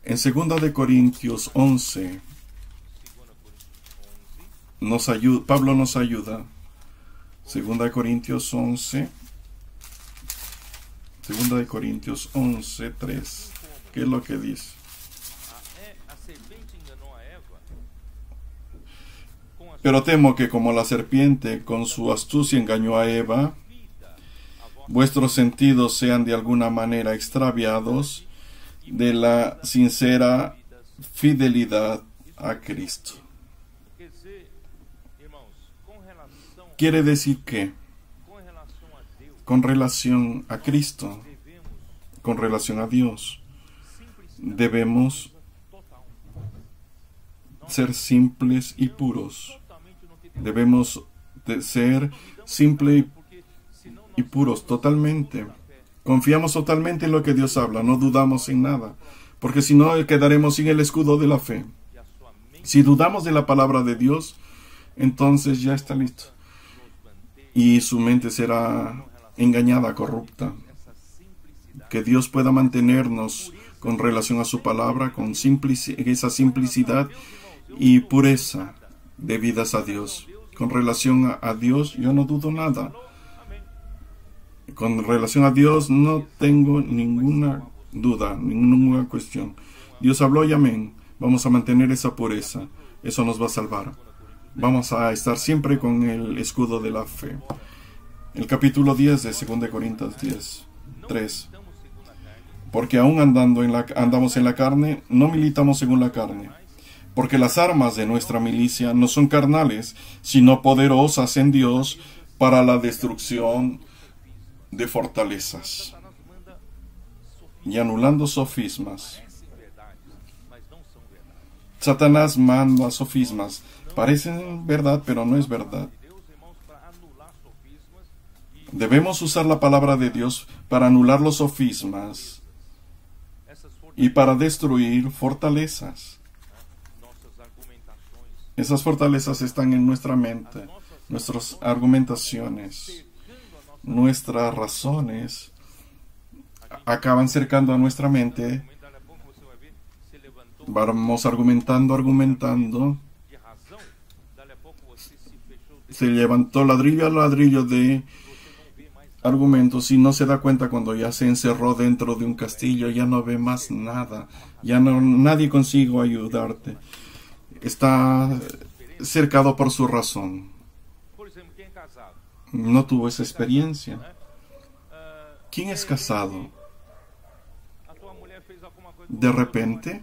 En 2 de Corintios 11, Pablo nos ayuda. 2 de Corintios 11, 2 de Corintios 11, 3. ¿Qué es lo que dice? Pero temo que como la serpiente con su astucia engañó a Eva, vuestros sentidos sean de alguna manera extraviados de la sincera fidelidad a Cristo. Quiere decir que con relación a Cristo, con relación a Dios, debemos ser simples y puros. Debemos de ser simples y puros totalmente. Confiamos totalmente en lo que Dios habla, no dudamos en nada, porque si no quedaremos sin el escudo de la fe. Si dudamos de la palabra de Dios, entonces ya está listo. Y su mente será engañada, corrupta. Que Dios pueda mantenernos con relación a su palabra, con esa simplicidad y pureza debidas a Dios. Con relación a Dios, yo no dudo nada. Con relación a Dios no tengo ninguna duda, ninguna cuestión. Dios habló y amén. Vamos a mantener esa pureza. Eso nos va a salvar. Vamos a estar siempre con el escudo de la fe. El capítulo 10 de 2 Corintios 10, 3. Porque aún andamos en la carne, no militamos según la carne. Porque las armas de nuestra milicia no son carnales, sino poderosas en Dios para la destrucción de fortalezas. Y anulando sofismas. Satanás manda sofismas. Parecen verdad, pero no es verdad. Debemos usar la palabra de Dios para anular los sofismas y para destruir fortalezas. Esas fortalezas están en nuestra mente, nuestras argumentaciones, nuestras razones acaban cercando a nuestra mente. Vamos argumentando. Se levantó ladrillo a ladrillo de argumentos y no se da cuenta cuando ya se encerró dentro de un castillo, ya no ve más nada, nadie consigue ayudarte. Está cercado por su razón. No tuvo esa experiencia. ¿Quién es casado? De repente,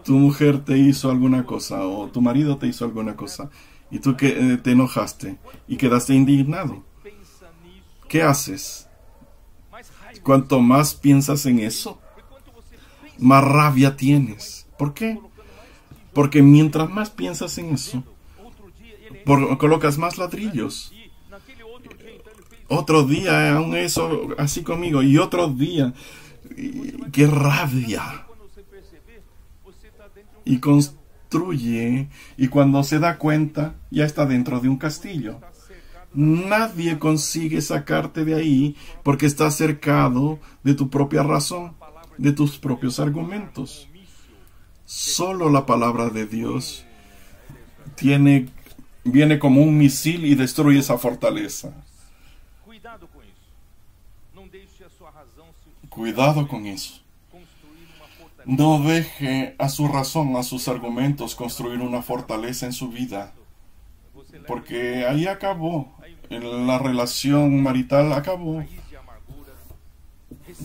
tu mujer te hizo alguna cosa o tu marido te hizo alguna cosa y tú te enojaste y quedaste indignado. ¿Qué haces? Cuanto más piensas en eso, más rabia tienes. ¿Por qué? Porque mientras más piensas en eso, colocas más ladrillos. Otro día aún eso así conmigo y otro día, qué rabia. Y construye, y cuando se da cuenta, ya está dentro de un castillo. Nadie consigue sacarte de ahí porque estás cercado de tu propia razón, de tus propios argumentos. Solo la palabra de Dios viene como un misil y destruye esa fortaleza. Cuidado con eso. No deje a su razón, a sus argumentos, construir una fortaleza en su vida. Porque ahí acabó. La relación marital acabó.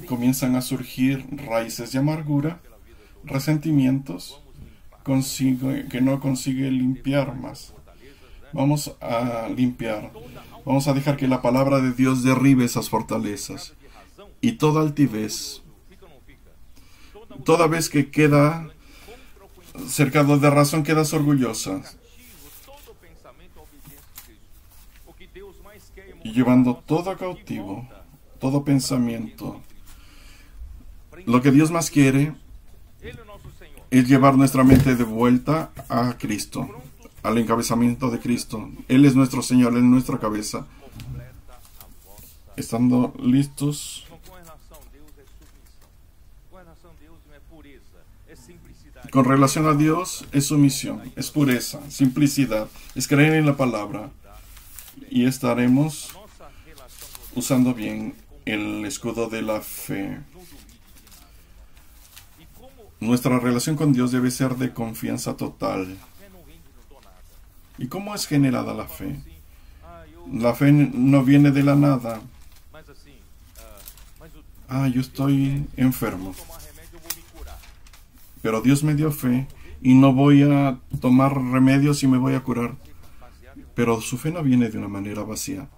Comienzan a surgir raíces de amargura, resentimientos, que no consigue limpiar más. Vamos a limpiar. Vamos a dejar que la palabra de Dios derribe esas fortalezas. Y toda altivez, toda vez que queda cercado de razón, quedas orgullosa. Y llevando todo cautivo, todo pensamiento. Lo que Dios más quiere es llevar nuestra mente de vuelta a Cristo, al encabezamiento de Cristo. Él es nuestro Señor, Él es nuestra cabeza. Estando listos. Con relación a Dios, es sumisión, es pureza, simplicidad, es creer en la palabra. Y estaremos usando bien el escudo de la fe. Nuestra relación con Dios debe ser de confianza total. ¿Y cómo es generada la fe? La fe no viene de la nada. Yo estoy enfermo. Pero Dios me dio fe y no voy a tomar remedios y me voy a curar. Pero su fe no viene de una manera vacía.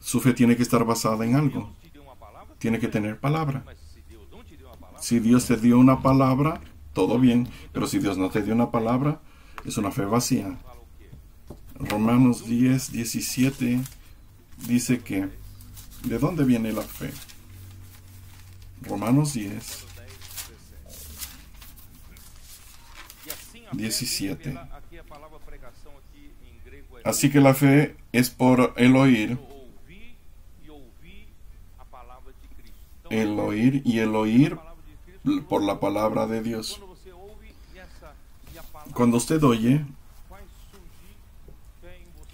Su fe tiene que estar basada en algo. Tiene que tener palabra. Si Dios te dio una palabra, todo bien. Pero si Dios no te dio una palabra, es una fe vacía. Romanos 10, 17 dice que ¿de dónde viene la fe? Romanos 10, 17. Así que la fe es por el oír y el oír por la palabra de Dios. Cuando usted oye,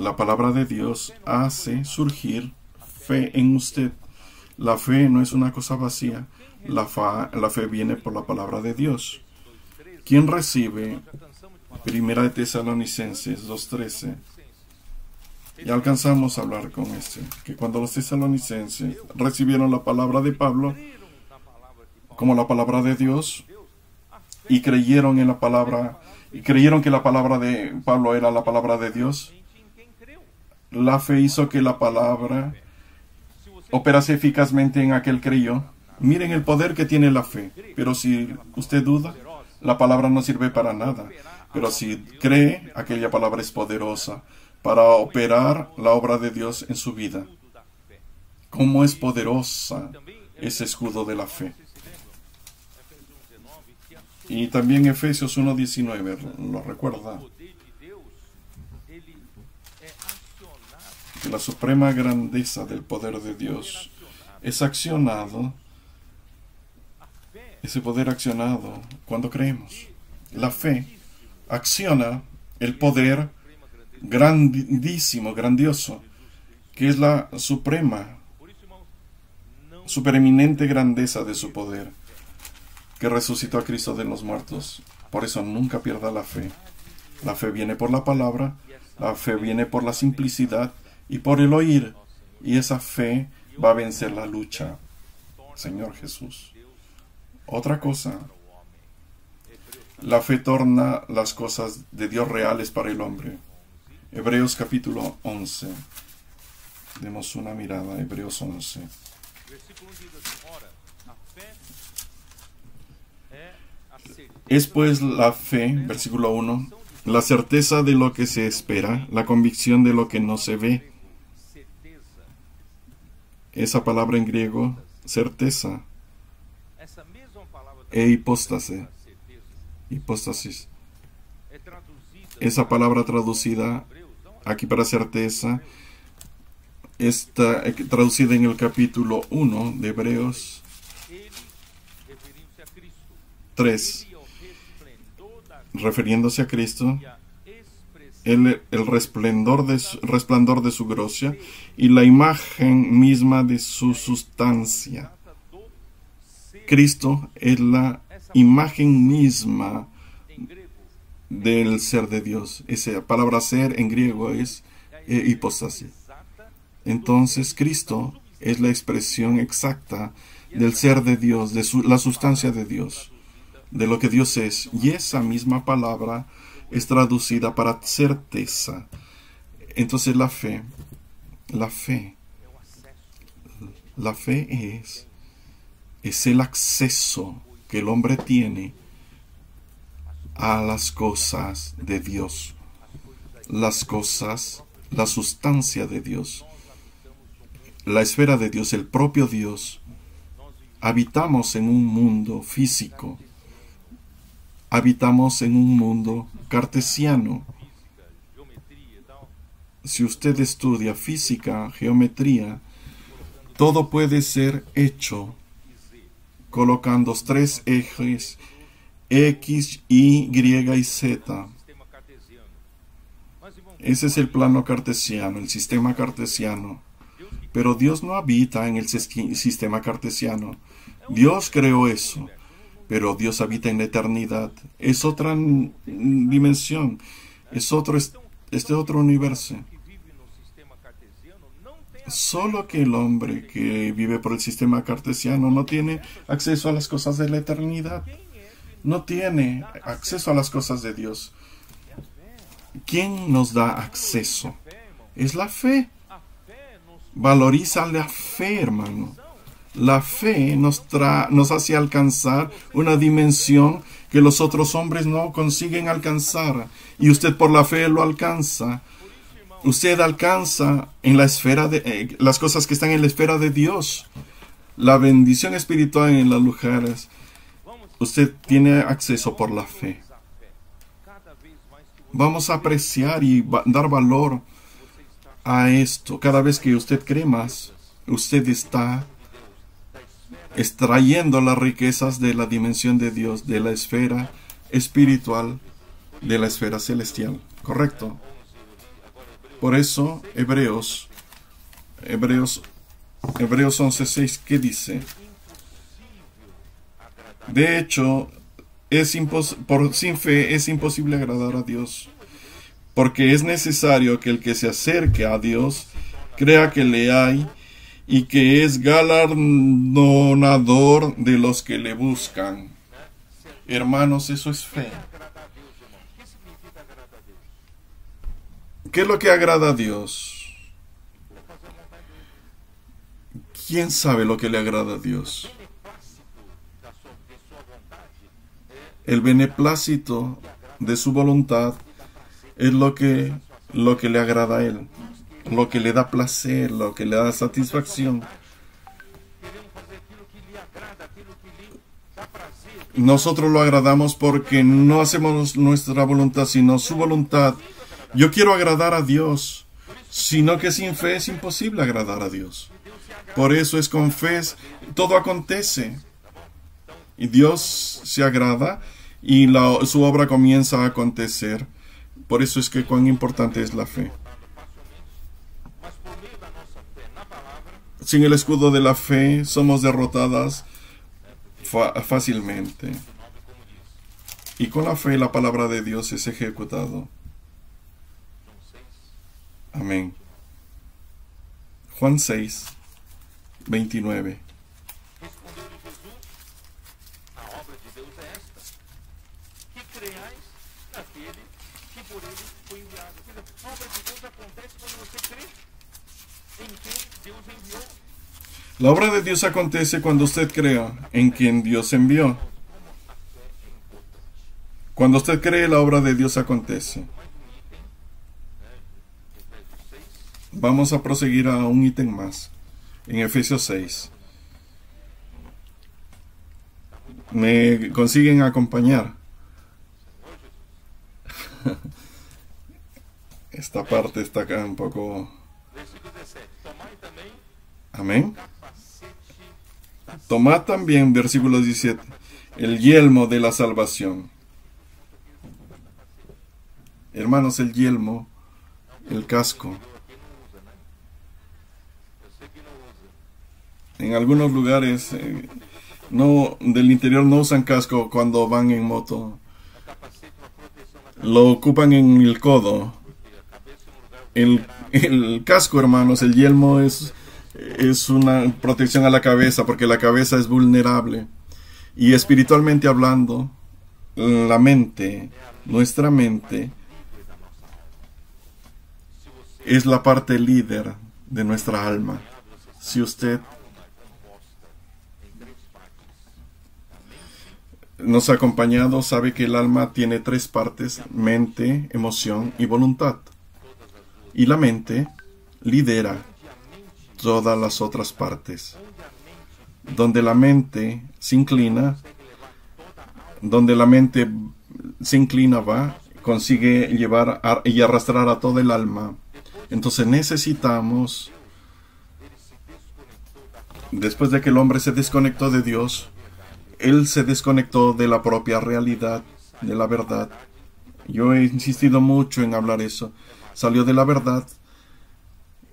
La palabra de Dios hace surgir fe en usted. La fe no es una cosa vacía. La fe viene por la palabra de Dios. ¿Quién recibe? Primera de Tesalonicenses 2:13. Ya alcanzamos a hablar con que cuando los tesalonicenses recibieron la palabra de Pablo como la palabra de Dios y creyeron en la palabra, y creyeron que la palabra de Pablo era la palabra de Dios, la fe hizo que la palabra operase eficazmente en aquel creyó. Miren el poder que tiene la fe. Pero si usted duda, la palabra no sirve para nada. Pero si cree, aquella palabra es poderosa para operar la obra de Dios en su vida. ¿Cómo es poderosa ese escudo de la fe? Y también Efesios 1:19, lo recuerda. Que la suprema grandeza del poder de Dios es accionado, ese poder accionado cuando creemos. La fe acciona el poder grandísimo, grandioso, que es la suprema, supereminente grandeza de su poder, que resucitó a Cristo de los muertos. Por eso nunca pierda la fe. La fe viene por la palabra, la fe viene por la simplicidad y por el oír, y esa fe va a vencer la lucha. Señor Jesús. Otra cosa, la fe torna las cosas de Dios reales para el hombre. Hebreos capítulo 11. Demos una mirada a Hebreos 11. Es pues la fe, versículo 1, la certeza de lo que se espera, la convicción de lo que no se ve. Esa palabra en griego, certeza, e hipóstasis. Esa palabra traducida aquí para certeza está traducida en el capítulo 1 de Hebreos 3, refiriéndose a Cristo, el resplandor de su gloria y la imagen misma de su sustancia. Cristo es la imagen misma del ser de Dios. Esa palabra ser en griego es hipóstasis. Entonces Cristo es la expresión exacta del ser de Dios, de la sustancia de Dios, de lo que Dios es. Y esa misma palabra es traducida para certeza. Entonces la fe es el acceso que el hombre tiene a las cosas de Dios, las cosas, la sustancia de Dios, la esfera de Dios, el propio Dios. Habitamos en un mundo físico, habitamos en un mundo cartesiano. Si usted estudia física, geometría, todo puede ser hecho colocando tres ejes, X, Y y Z. Ese es el plano cartesiano, el sistema cartesiano. Pero Dios no habita en el sistema cartesiano. Dios creó eso, pero Dios habita en la eternidad. Es otra dimensión, es otro universo. Solo que el hombre que vive por el sistema cartesiano no tiene acceso a las cosas de la eternidad. No tiene acceso a las cosas de Dios. ¿Quién nos da acceso? Es la fe. Valoriza la fe, hermano. La fe nos hace alcanzar una dimensión que los otros hombres no consiguen alcanzar. Y usted por la fe lo alcanza. Usted alcanza en la esfera de las cosas que están en la esfera de Dios. La bendición espiritual en las lugares. Usted tiene acceso por la fe. Vamos a apreciar y dar valor a esto. Cada vez que usted cree más, usted está extrayendo las riquezas de la dimensión de Dios, de la esfera espiritual, de la esfera celestial. ¿Correcto? Por eso, Hebreos 11:6, ¿qué dice? De hecho, sin fe es imposible agradar a Dios, porque es necesario que el que se acerque a Dios crea que le hay y que es galardonador de los que le buscan. Hermanos, eso es fe. ¿Qué es lo que agrada a Dios? ¿Quién sabe lo que le agrada a Dios? El beneplácito de su voluntad es lo que le agrada a Él, lo que le da placer, lo que le da satisfacción. Nosotros lo agradamos porque no hacemos nuestra voluntad, sino su voluntad. Yo quiero agradar a Dios, sino que sin fe es imposible agradar a Dios. Por eso es con fe, todo acontece. Y Dios se agrada y su obra comienza a acontecer. Por eso es que cuán importante es la fe. Sin el escudo de la fe somos derrotadas fácilmente. Y con la fe la palabra de Dios es ejecutado. Amén. Juan 6:29. La obra de Dios acontece cuando usted crea en quien Dios envió. Cuando usted cree, la obra de Dios acontece. Vamos a proseguir a un ítem más. En Efesios 6. ¿Me consiguen acompañar? Esta parte está acá un poco... Amén. Tomad también, versículo 17, el yelmo de la salvación. Hermanos, el yelmo, el casco. En algunos lugares del interior no usan casco cuando van en moto. Lo ocupan en el codo. El casco, hermanos, el yelmo es una protección a la cabeza, porque la cabeza es vulnerable. Y espiritualmente hablando, la mente, nuestra mente, es la parte líder de nuestra alma. Si usted nos ha acompañado, sabe que el alma tiene 3 partes: mente, emoción y voluntad. Y la mente lidera todas las otras partes. Donde la mente se inclina, consigue llevar y arrastrar a todo el alma. Entonces necesitamos, después de que el hombre se desconectó de Dios, él se desconectó de la propia realidad, de la verdad. Yo he insistido mucho en hablar eso. Salió de la verdad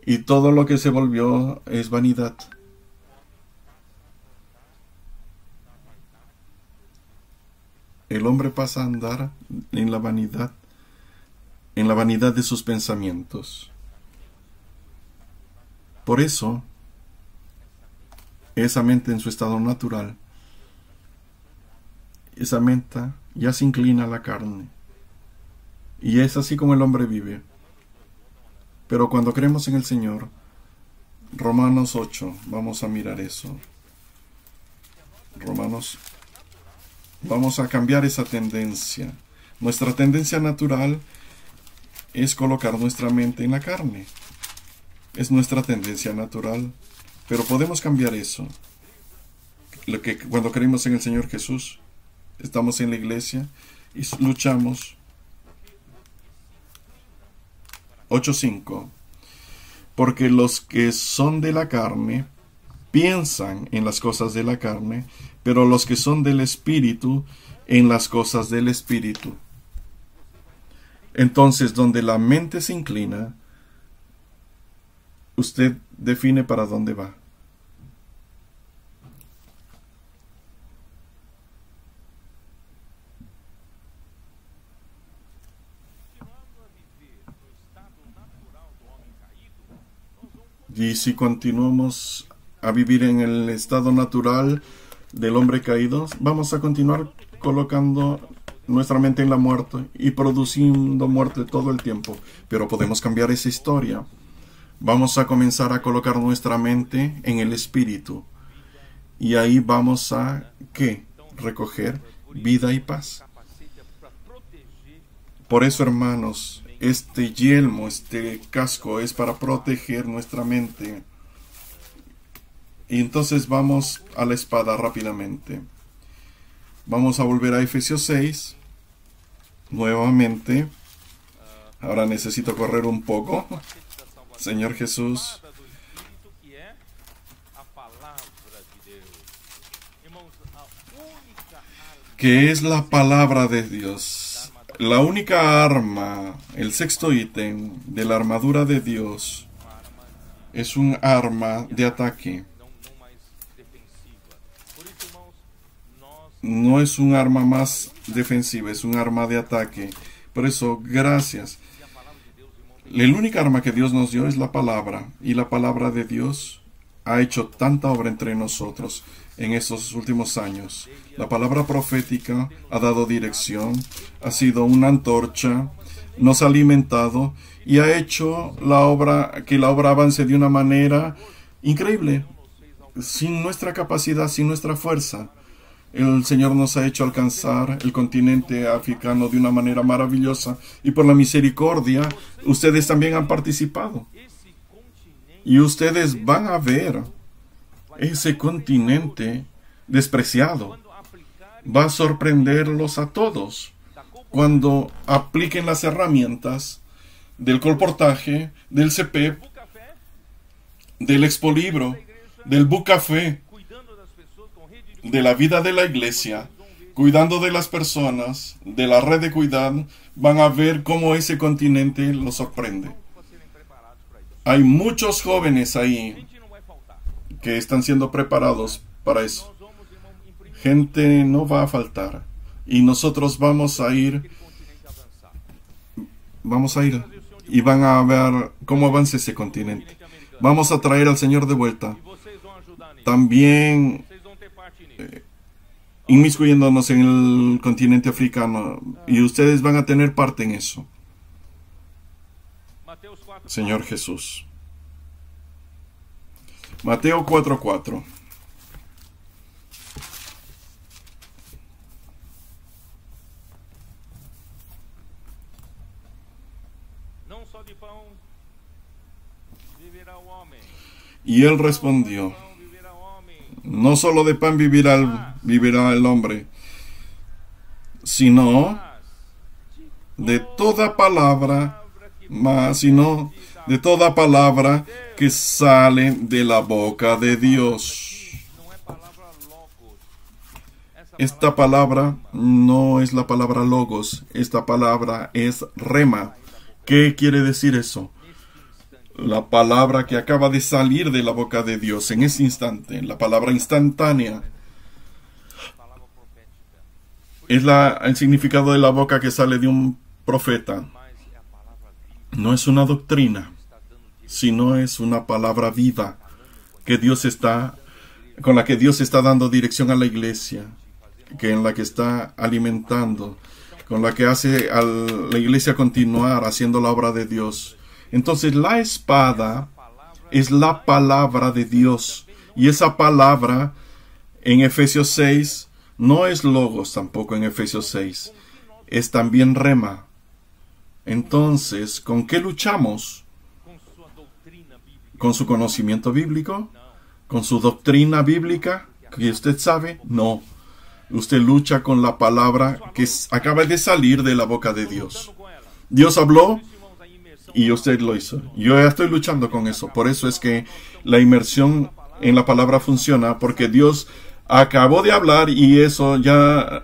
y todo lo que se volvió es vanidad. El hombre pasa a andar en la vanidad de sus pensamientos. Por eso, esa mente en su estado natural, esa mente ya se inclina a la carne. Y es así como el hombre vive. Pero cuando creemos en el Señor, Romanos 8, vamos a mirar eso. Vamos a cambiar esa tendencia. Nuestra tendencia natural es colocar nuestra mente en la carne. Es nuestra tendencia natural. Pero podemos cambiar eso. Cuando creemos en el Señor Jesús, estamos en la iglesia y luchamos. 8:5. Porque los que son de la carne piensan en las cosas de la carne, pero los que son del Espíritu en las cosas del Espíritu. Entonces, donde la mente se inclina, usted define para dónde va. Y si continuamos a vivir en el estado natural del hombre caído, vamos a continuar colocando nuestra mente en la muerte y produciendo muerte todo el tiempo. Pero podemos cambiar esa historia. Vamos a comenzar a colocar nuestra mente en el espíritu. Y ahí vamos a, ¿qué? Recoger vida y paz. Por eso, hermanos, este yelmo, este casco es para proteger nuestra mente. Y entonces vamos a la espada rápidamente. Vamos a volver a Efesios 6. Nuevamente. Ahora necesito correr un poco. Señor Jesús. Que es la palabra de Dios. La única arma, el sexto ítem de la armadura de Dios, es un arma de ataque. No es un arma más defensiva, es un arma de ataque. Por eso, gracias. La única arma que Dios nos dio es la palabra. Y la palabra de Dios ha hecho tanta obra entre nosotros en estos últimos años. La palabra profética ha dado dirección, ha sido una antorcha, nos ha alimentado y ha hecho que la obra avance de una manera increíble. Sin nuestra capacidad, sin nuestra fuerza, el Señor nos ha hecho alcanzar el continente africano de una manera maravillosa, y por la misericordia ustedes también han participado. Y ustedes van a ver ese continente despreciado. Va a sorprenderlos a todos cuando apliquen las herramientas del colportaje, del CPEP, del Expolibro, del Bucafé, de la vida de la iglesia, cuidando de las personas, de la red de cuidado. Van a ver cómo ese continente los sorprende. Hay muchos jóvenes ahí que están siendo preparados para eso. Gente no va a faltar. Y nosotros vamos a ir y van a ver cómo avanza ese continente. Vamos a traer al Señor de vuelta. También inmiscuyéndonos en el continente africano. Y ustedes van a tener parte en eso. Señor Jesús. Mateo 4:4. Y él respondió: no solo de pan vivirá el hombre, sino de toda palabra, sino de toda palabra que sale de la boca de Dios. Esta palabra no es la palabra logos, esta palabra es rema. ¿Qué quiere decir eso? La palabra que acaba de salir de la boca de Dios en ese instante, la palabra instantánea, es el significado de la boca que sale de un profeta. No es una doctrina, sino es una palabra viva con la que Dios está dando dirección a la iglesia, en la que está alimentando, con la que hace a la iglesia continuar haciendo la obra de Dios. Entonces la espada es la palabra de Dios, y esa palabra en Efesios 6 no es logos tampoco. En Efesios 6 es también rema. Entonces, ¿con qué luchamos? ¿Con su conocimiento bíblico? ¿Con su doctrina bíblica que usted sabe? No. Usted lucha con la palabra que acaba de salir de la boca de Dios. Dios habló y usted lo hizo. Yo ya estoy luchando con eso. Por eso es que la inmersión en la palabra funciona, porque Dios acabó de hablar y eso ya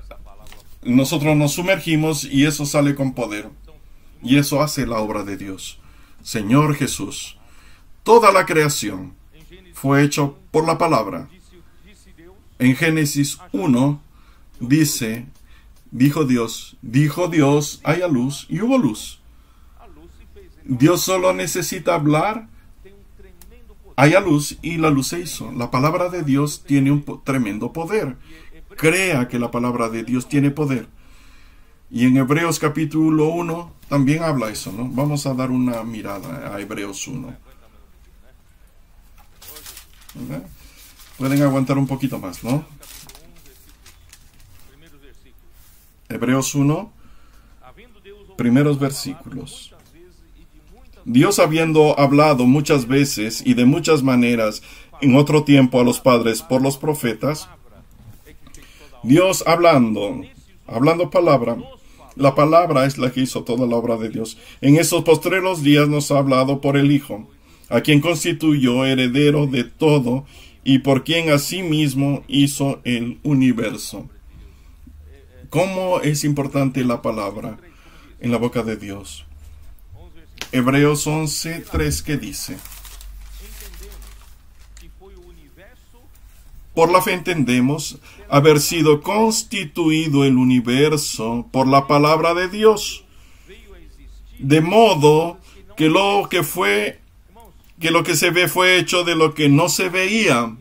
nosotros nos sumergimos y eso sale con poder. Y eso hace la obra de Dios. Señor Jesús, Toda la creación fue hecha por la palabra. En Génesis 1 dijo Dios, haya luz, y hubo luz. Dios solo necesita hablar, haya luz, y la luz se hizo. La palabra de Dios tiene un tremendo poder. Crea que la palabra de Dios tiene poder. Y en Hebreos capítulo 1 también habla eso, ¿no? Vamos a dar una mirada a Hebreos 1. ¿Verdad? Pueden aguantar un poquito más, ¿no? Hebreos 1, primeros versículos. Dios, habiendo hablado muchas veces y de muchas maneras en otro tiempo a los padres por los profetas, Dios hablando palabra, la palabra es la que hizo toda la obra de Dios. En esos postreros días nos ha hablado por el Hijo, a quien constituyó heredero de todo y por quien asimismo hizo el universo. ¿Cómo es importante la palabra en la boca de Dios? Hebreos 11:3, que dice: por la fe entendemos haber sido constituido el universo por la palabra de Dios, de modo que lo que se ve fue hecho de lo que no se veía.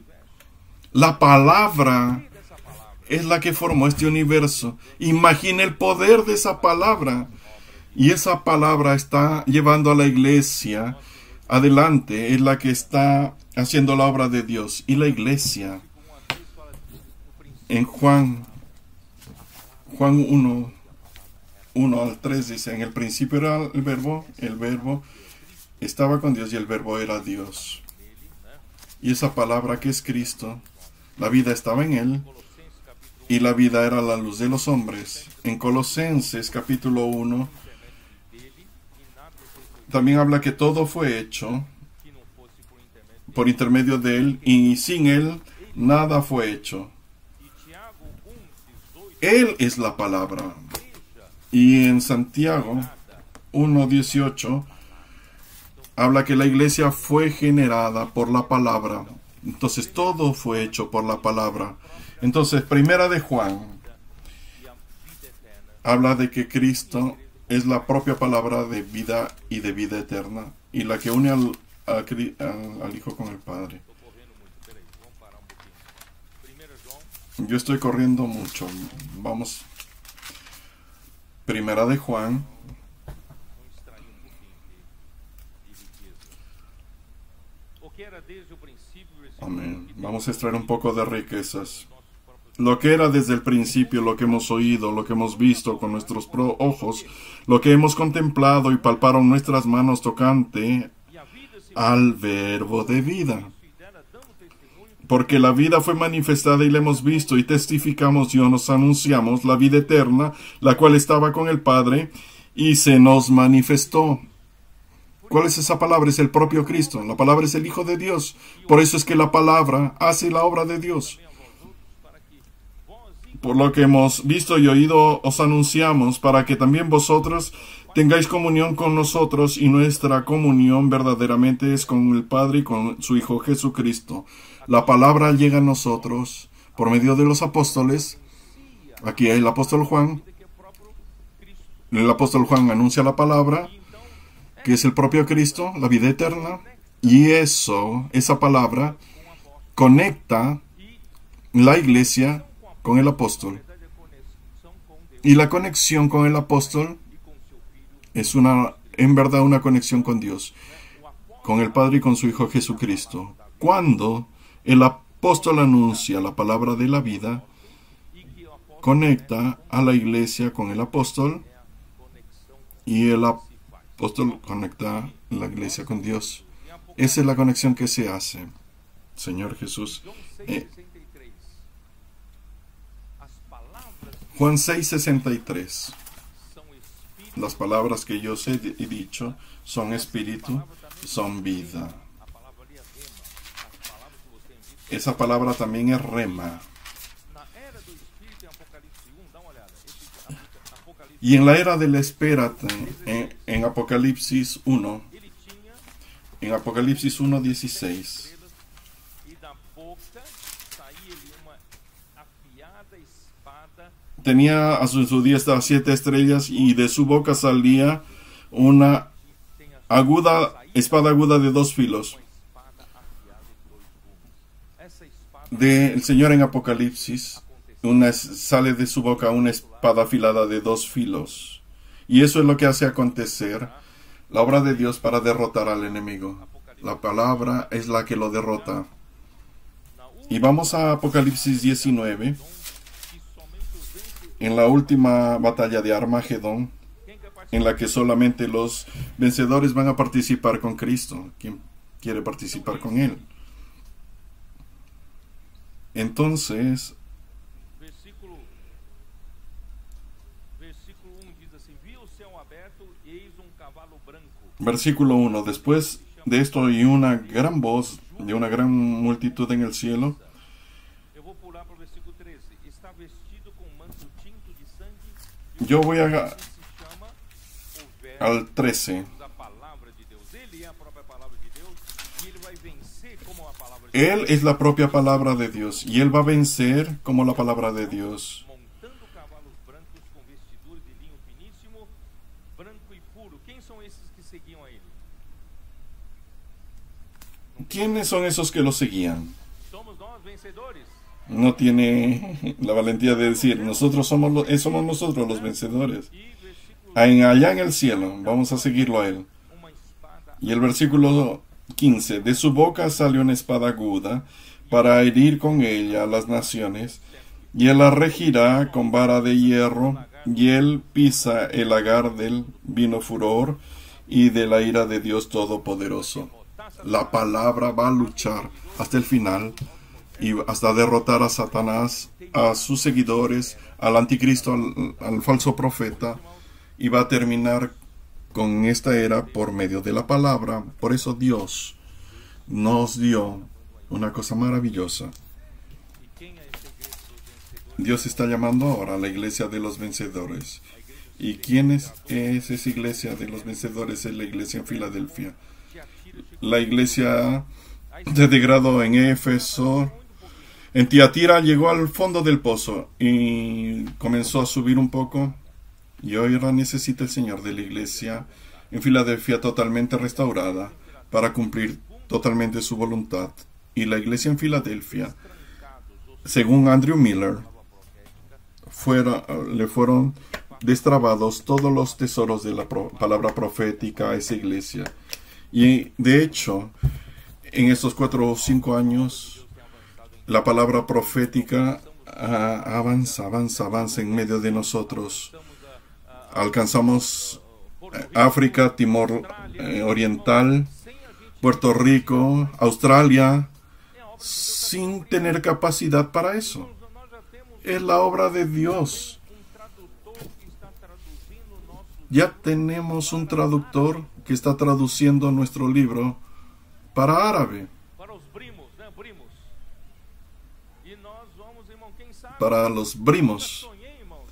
La palabra es la que formó este universo. Imagina el poder de esa palabra. Y esa palabra está llevando a la iglesia adelante. Es la que está haciendo la obra de Dios. Y la iglesia, en Juan 1:1-3 dice: en el principio era el verbo estaba con Dios y el verbo era Dios. Y esa palabra que es Cristo, la vida estaba en él y la vida era la luz de los hombres. En Colosenses capítulo 1 también habla que todo fue hecho por intermedio de él y sin él nada fue hecho. Él es la palabra. Y en Santiago 1:18 habla que la iglesia fue generada por la palabra. Entonces todo fue hecho por la palabra. Entonces, primera de Juan habla de que Cristo es la propia palabra de vida y de vida eterna, y la que une al Hijo con el Padre. Yo estoy corriendo mucho. Vamos. Primera de Juan. Amén. Vamos a extraer un poco de riquezas. Lo que era desde el principio, lo que hemos oído, lo que hemos visto con nuestros ojos, lo que hemos contemplado y palparon nuestras manos tocante al verbo de vida. Porque la vida fue manifestada y la hemos visto y testificamos y nos anunciamos la vida eterna, la cual estaba con el Padre y se nos manifestó. ¿Cuál es esa palabra? Es el propio Cristo. La palabra es el Hijo de Dios. Por eso es que la palabra hace la obra de Dios. Por lo que hemos visto y oído os anunciamos, para que también vosotros tengáis comunión con nosotros, y nuestra comunión verdaderamente es con el Padre y con su Hijo Jesucristo. La palabra llega a nosotros por medio de los apóstoles. Aquí hay el apóstol Juan. El apóstol Juan anuncia la palabra, que es el propio Cristo, la vida eterna. Y esa palabra conecta la iglesia con el apóstol. Y la conexión con el apóstol es en verdad una conexión con Dios, con el Padre y con su Hijo Jesucristo. Cuando el apóstol anuncia la palabra de la vida, conecta a la iglesia con el apóstol, y el apóstol conecta la iglesia con Dios. Esa es la conexión que se hace. Señor Jesús. Juan 6:63. Las palabras que yo os he dicho son espíritu, son vida. Esa palabra también es rema. Y en la era de la espera, en Apocalipsis 1, en Apocalipsis 1:16. E da boca saía-lhe uma afiada espada Tenía a su diestra 7 estrellas y de su boca salía una espada aguda de 2 filos. espada afiada de 2 gumes. Essa espada Del Señor en Apocalipsis sale de su boca una espada afilada de 2 filos. Y eso es lo que hace acontecer la obra de Dios para derrotar al enemigo. La palabra es la que lo derrota. Y vamos a Apocalipsis 19, en la última batalla de Armagedón, en la que solamente los vencedores van a participar con Cristo. ¿Quién quiere participar con Él? Entonces, versículo 1 diz assim: vi o céu aberto e eis cavalo branco. versículo 1. Después de esto oí una gran voz de una gran multitud en el cielo. Eu vou pular para o versículo 13. Está vestido com manto tinto de sangue. Yo voy Se chama o verbo al 13. da palavra de Deus. Ele é a própria palavra de Deus e ele vai vencer como a palavra de Deus. Él es la propia palabra de Dios y Él va a vencer como la palabra de Dios. Montando cavalos brancos com vestiduras de linho finíssimo, branco e puro. Quem são esses que seguiam a ele? ¿Quiénes son esos que lo seguían? Somos nós vencedores. No tiene la valentía de decir, nosotros somos nosotros los vencedores. E versículo Allá en el cielo, vamos a seguirlo a Él. uma espada Y el versículo 15, de su boca sale una espada aguda para herir con ella a las naciones, y Él la regirá con vara de hierro, y Él pisa el lagar del vino furor y de la ira de Dios Todopoderoso. La palabra va a luchar hasta el final y hasta derrotar a Satanás, a sus seguidores, al anticristo, al falso profeta, y va a terminar con esta era por medio de la palabra. Por eso Dios nos dio una cosa maravillosa. e quem é essa igreja dos vencedores? Dios está llamando ahora a la iglesia de los vencedores. ¿Y quién es esa iglesia de los vencedores? Es la iglesia en Filadelfia. La iglesia se degradó en Éfeso. En Tiatira llegó al fondo del pozo y comenzó a subir un poco. Y hoy ahora necesita el Señor de la iglesia en Filadelfia totalmente restaurada para cumplir totalmente su voluntad. Y la iglesia en Filadelfia, según Andrew Miller, le fueron destrabados todos los tesoros de la palabra profética a esa iglesia. Y de hecho, en estos 4 o 5 años, la palabra profética avanza en medio de nosotros. Alcanzamos África, Timor Oriental, Puerto Rico, Australia, sin tener capacidad para eso. Es la obra de Dios. Ya tenemos un traductor que está traduciendo nuestro libro para árabe. Para os brimos, né? Brimos. E nós vamos, irmão, quem sabe? Para los brimos. Sonhei, irmãos,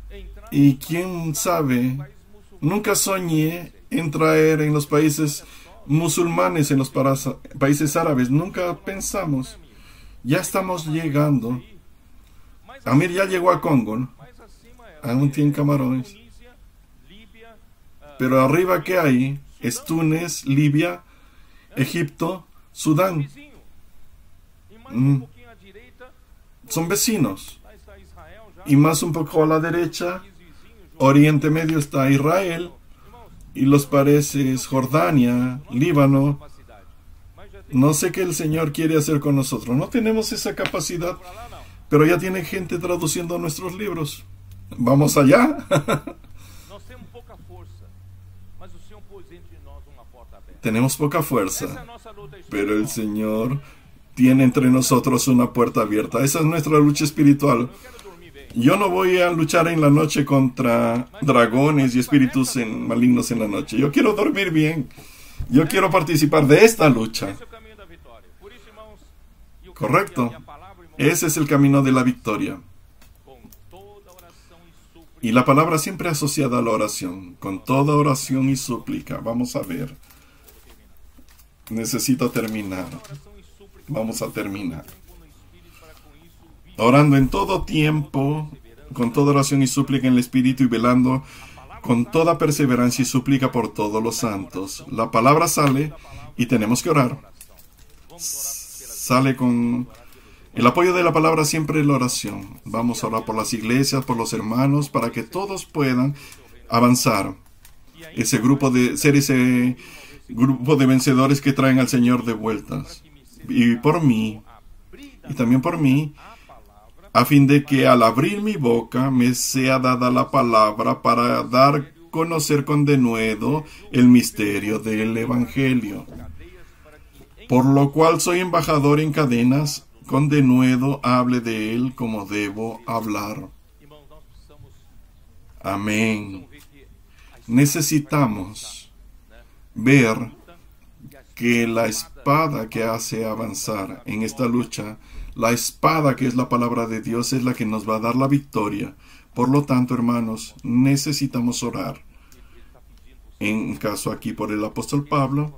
entrar Y quién sabe, nunca soñé en traer en los países musulmanes, en los países árabes. Nunca pensamos. Ya estamos llegando. Amir ya llegó a Congo, ¿no? mais acima Aún tiene camarones. Tunísia, Líbia, Pero arriba que hay es Túnez, Libia, Egipto, Sudán. vizinho. E mais um pouquinho à direita, Son vecinos. lá está Israel já. Y más un poco a la derecha, País vizinho, Oriente Medio está Israel. irmãos, Y los países Jordania, Líbano. capacidade. Mas já tem No sé qué el Señor quiere hacer con nosotros. No tenemos esa capacidad, para lá não. pero ya tiene gente traduciendo nuestros libros. ¿Vamos allá? Nós temos pouca força, mas o Senhor pôs entre nós uma porta aberta. Tenemos poca Essa é a fuerza, nossa luta pero el espiritual. Señor tiene entre nosotros una puerta abierta. Esa es nuestra lucha espiritual. Eu quero dormir bem. Yo no voy a luchar en la noche contra dragones y espíritus malignos en la noche. Yo quiero dormir bien. Yo quiero participar de esta lucha. Esse é o caminho da vitória. Por isso, irmãos, eu quero Correcto. que a minha palavra, irmãos, Ese es el camino de la victoria. com toda oração e súplica, Y la palabra siempre asociada a la oración, con toda oración y súplica. Vamos a ver. Necesito terminar. Vamos a terminar. Orando en todo tiempo, con toda oración y súplica en el Espíritu, y velando con toda perseverancia y súplica por todos los santos. La palabra sale y tenemos que orar. Sale con el apoyo de la palabra, siempre la oración. Vamos a orar por las iglesias, por los hermanos, para que todos puedan avanzar. Ese grupo de vencedores que traen al Señor de vueltas. Y por mí, y también por mí, a fin de que al abrir mi boca me sea dada la palabra para dar a conocer con denuedo el misterio del Evangelio. Por lo cual soy embajador en cadenas, con denuedo hable de él como debo hablar. Amén. Necesitamos ver que la espada que hace avanzar en esta lucha, la espada que es la palabra de Dios, es la que nos va a dar la victoria. Por lo tanto, hermanos, necesitamos orar. En caso aquí por el apóstol Pablo,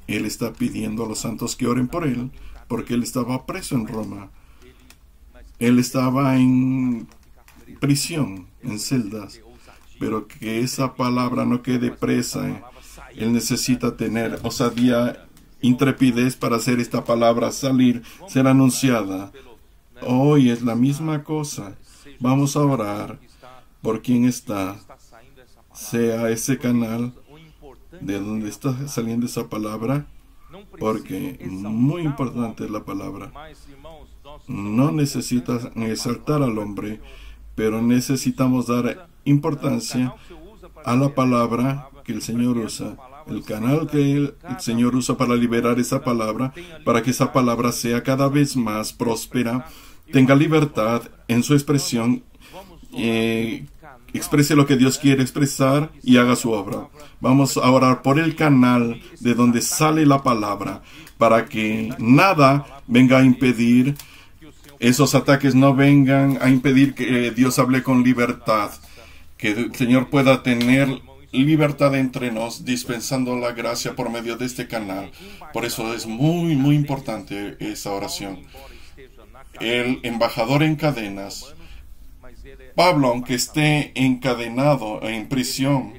él está pidiendo a los santos que oren por él, porque él estaba preso en Roma. Él estaba en prisión, en celdas, pero que esa palabra no quede presa. Él necesita tener osadía, intrepidez para hacer esta palabra salir, ser anunciada. Hoy es la misma cosa. Vamos a orar por quien está, sea ese canal de donde está saliendo esa palabra, porque muy importante es la palabra. No necesitas exaltar al hombre, pero necesitamos dar importancia a la palabra que el Señor usa, el canal que el Señor usa para liberar esa palabra, para que esa palabra sea cada vez más próspera, tenga libertad en su expresión, exprese lo que Dios quiere expresar y haga su obra. Vamos a orar por el canal de donde sale la palabra, para que nada venga a impedir, esos ataques no vengan a impedir que Dios hable con libertad, que el Señor pueda tener libertad entre nos, dispensando la gracia por medio de este canal. Por eso es muy, muy importante esa oración. El embajador en cadenas. Pablo, aunque esté encadenado en prisión,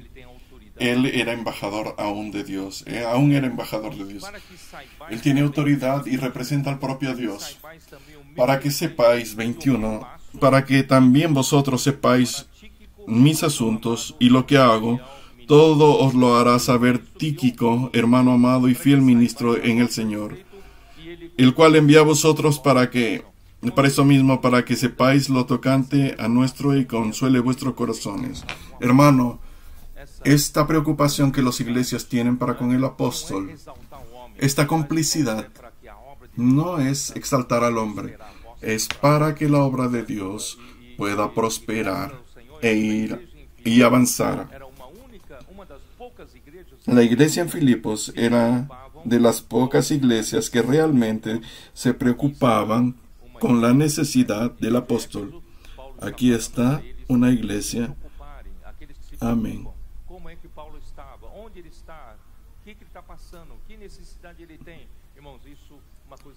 él era embajador aún de Dios. Aún era embajador de Dios. Él tiene autoridad y representa al propio Dios. Para que sepáis, 21, para que también vosotros sepáis mis asuntos y lo que hago, todo os lo hará saber Tíquico, hermano amado y fiel ministro en el Señor, el cual envía a vosotros para eso mismo, para que sepáis lo tocante a nuestro y consuele vuestros corazones. Hermano, esta preocupación que las iglesias tienen para con el apóstol, esta complicidad, no es exaltar al hombre, es para que la obra de Dios pueda prosperar e ir y avanzar. La iglesia en Filipos era de las pocas iglesias que realmente se preocupaban con la necesidad del apóstol. Aquí está una iglesia. Amén.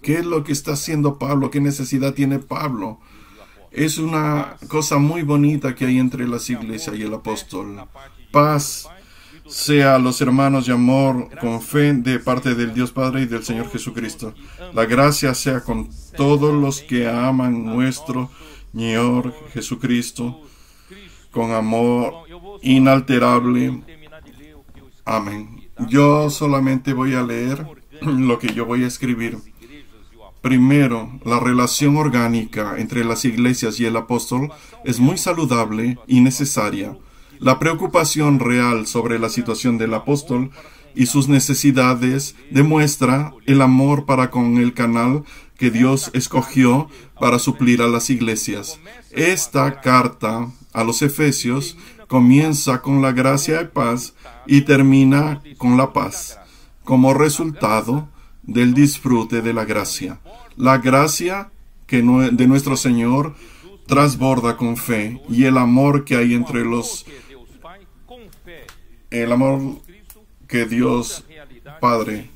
¿Qué es lo que está haciendo Pablo? ¿Qué necesidad tiene Pablo? Es una cosa muy bonita que hay entre las iglesias y el apóstol. Paz sea a los hermanos y amor con fe de parte del Dios Padre y del Señor Jesucristo. La gracia sea con todos los que aman nuestro Señor Jesucristo con amor inalterable. Amén. Yo solamente voy a leer lo que yo voy a escribir. Primero, la relación orgánica entre las iglesias y el apóstol es muy saludable y necesaria. La preocupación real sobre la situación del apóstol y sus necesidades demuestra el amor para con el canal que Dios escogió para suplir a las iglesias. Esta carta a los Efesios comienza con la gracia y paz y termina con la paz, como resultado del disfrute de la gracia. La gracia de nuestro Señor transborda con fe y el amor que hay entre el amor que Dios Padre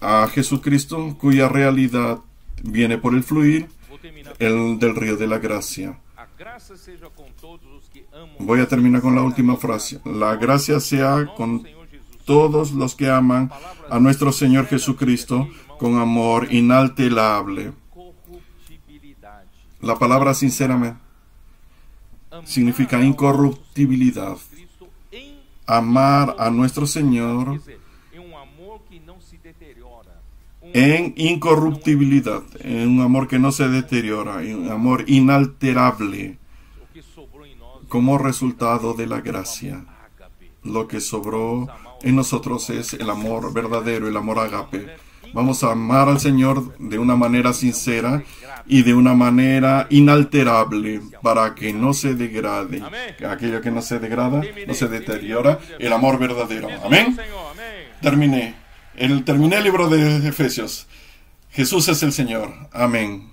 a Jesucristo, cuya realidad viene por el fluir del río de la gracia. Voy a terminar con la última frase. La gracia sea con todos los que aman a nuestro Señor Jesucristo con amor inalterable. La palabra sinceramente significa incorruptibilidad. Amar a nuestro Señor en incorruptibilidad, en un amor que no se deteriora, en un amor inalterable, como resultado de la gracia. Lo que sobró en nosotros es el amor verdadero, el amor ágape. Vamos a amar al Señor de una manera sincera y de una manera inalterable, para que no se degrade. Aquello que no se degrada, no se deteriora, el amor verdadero. Amén. Terminé el libro de Efesios. Jesús es el Señor. Amén.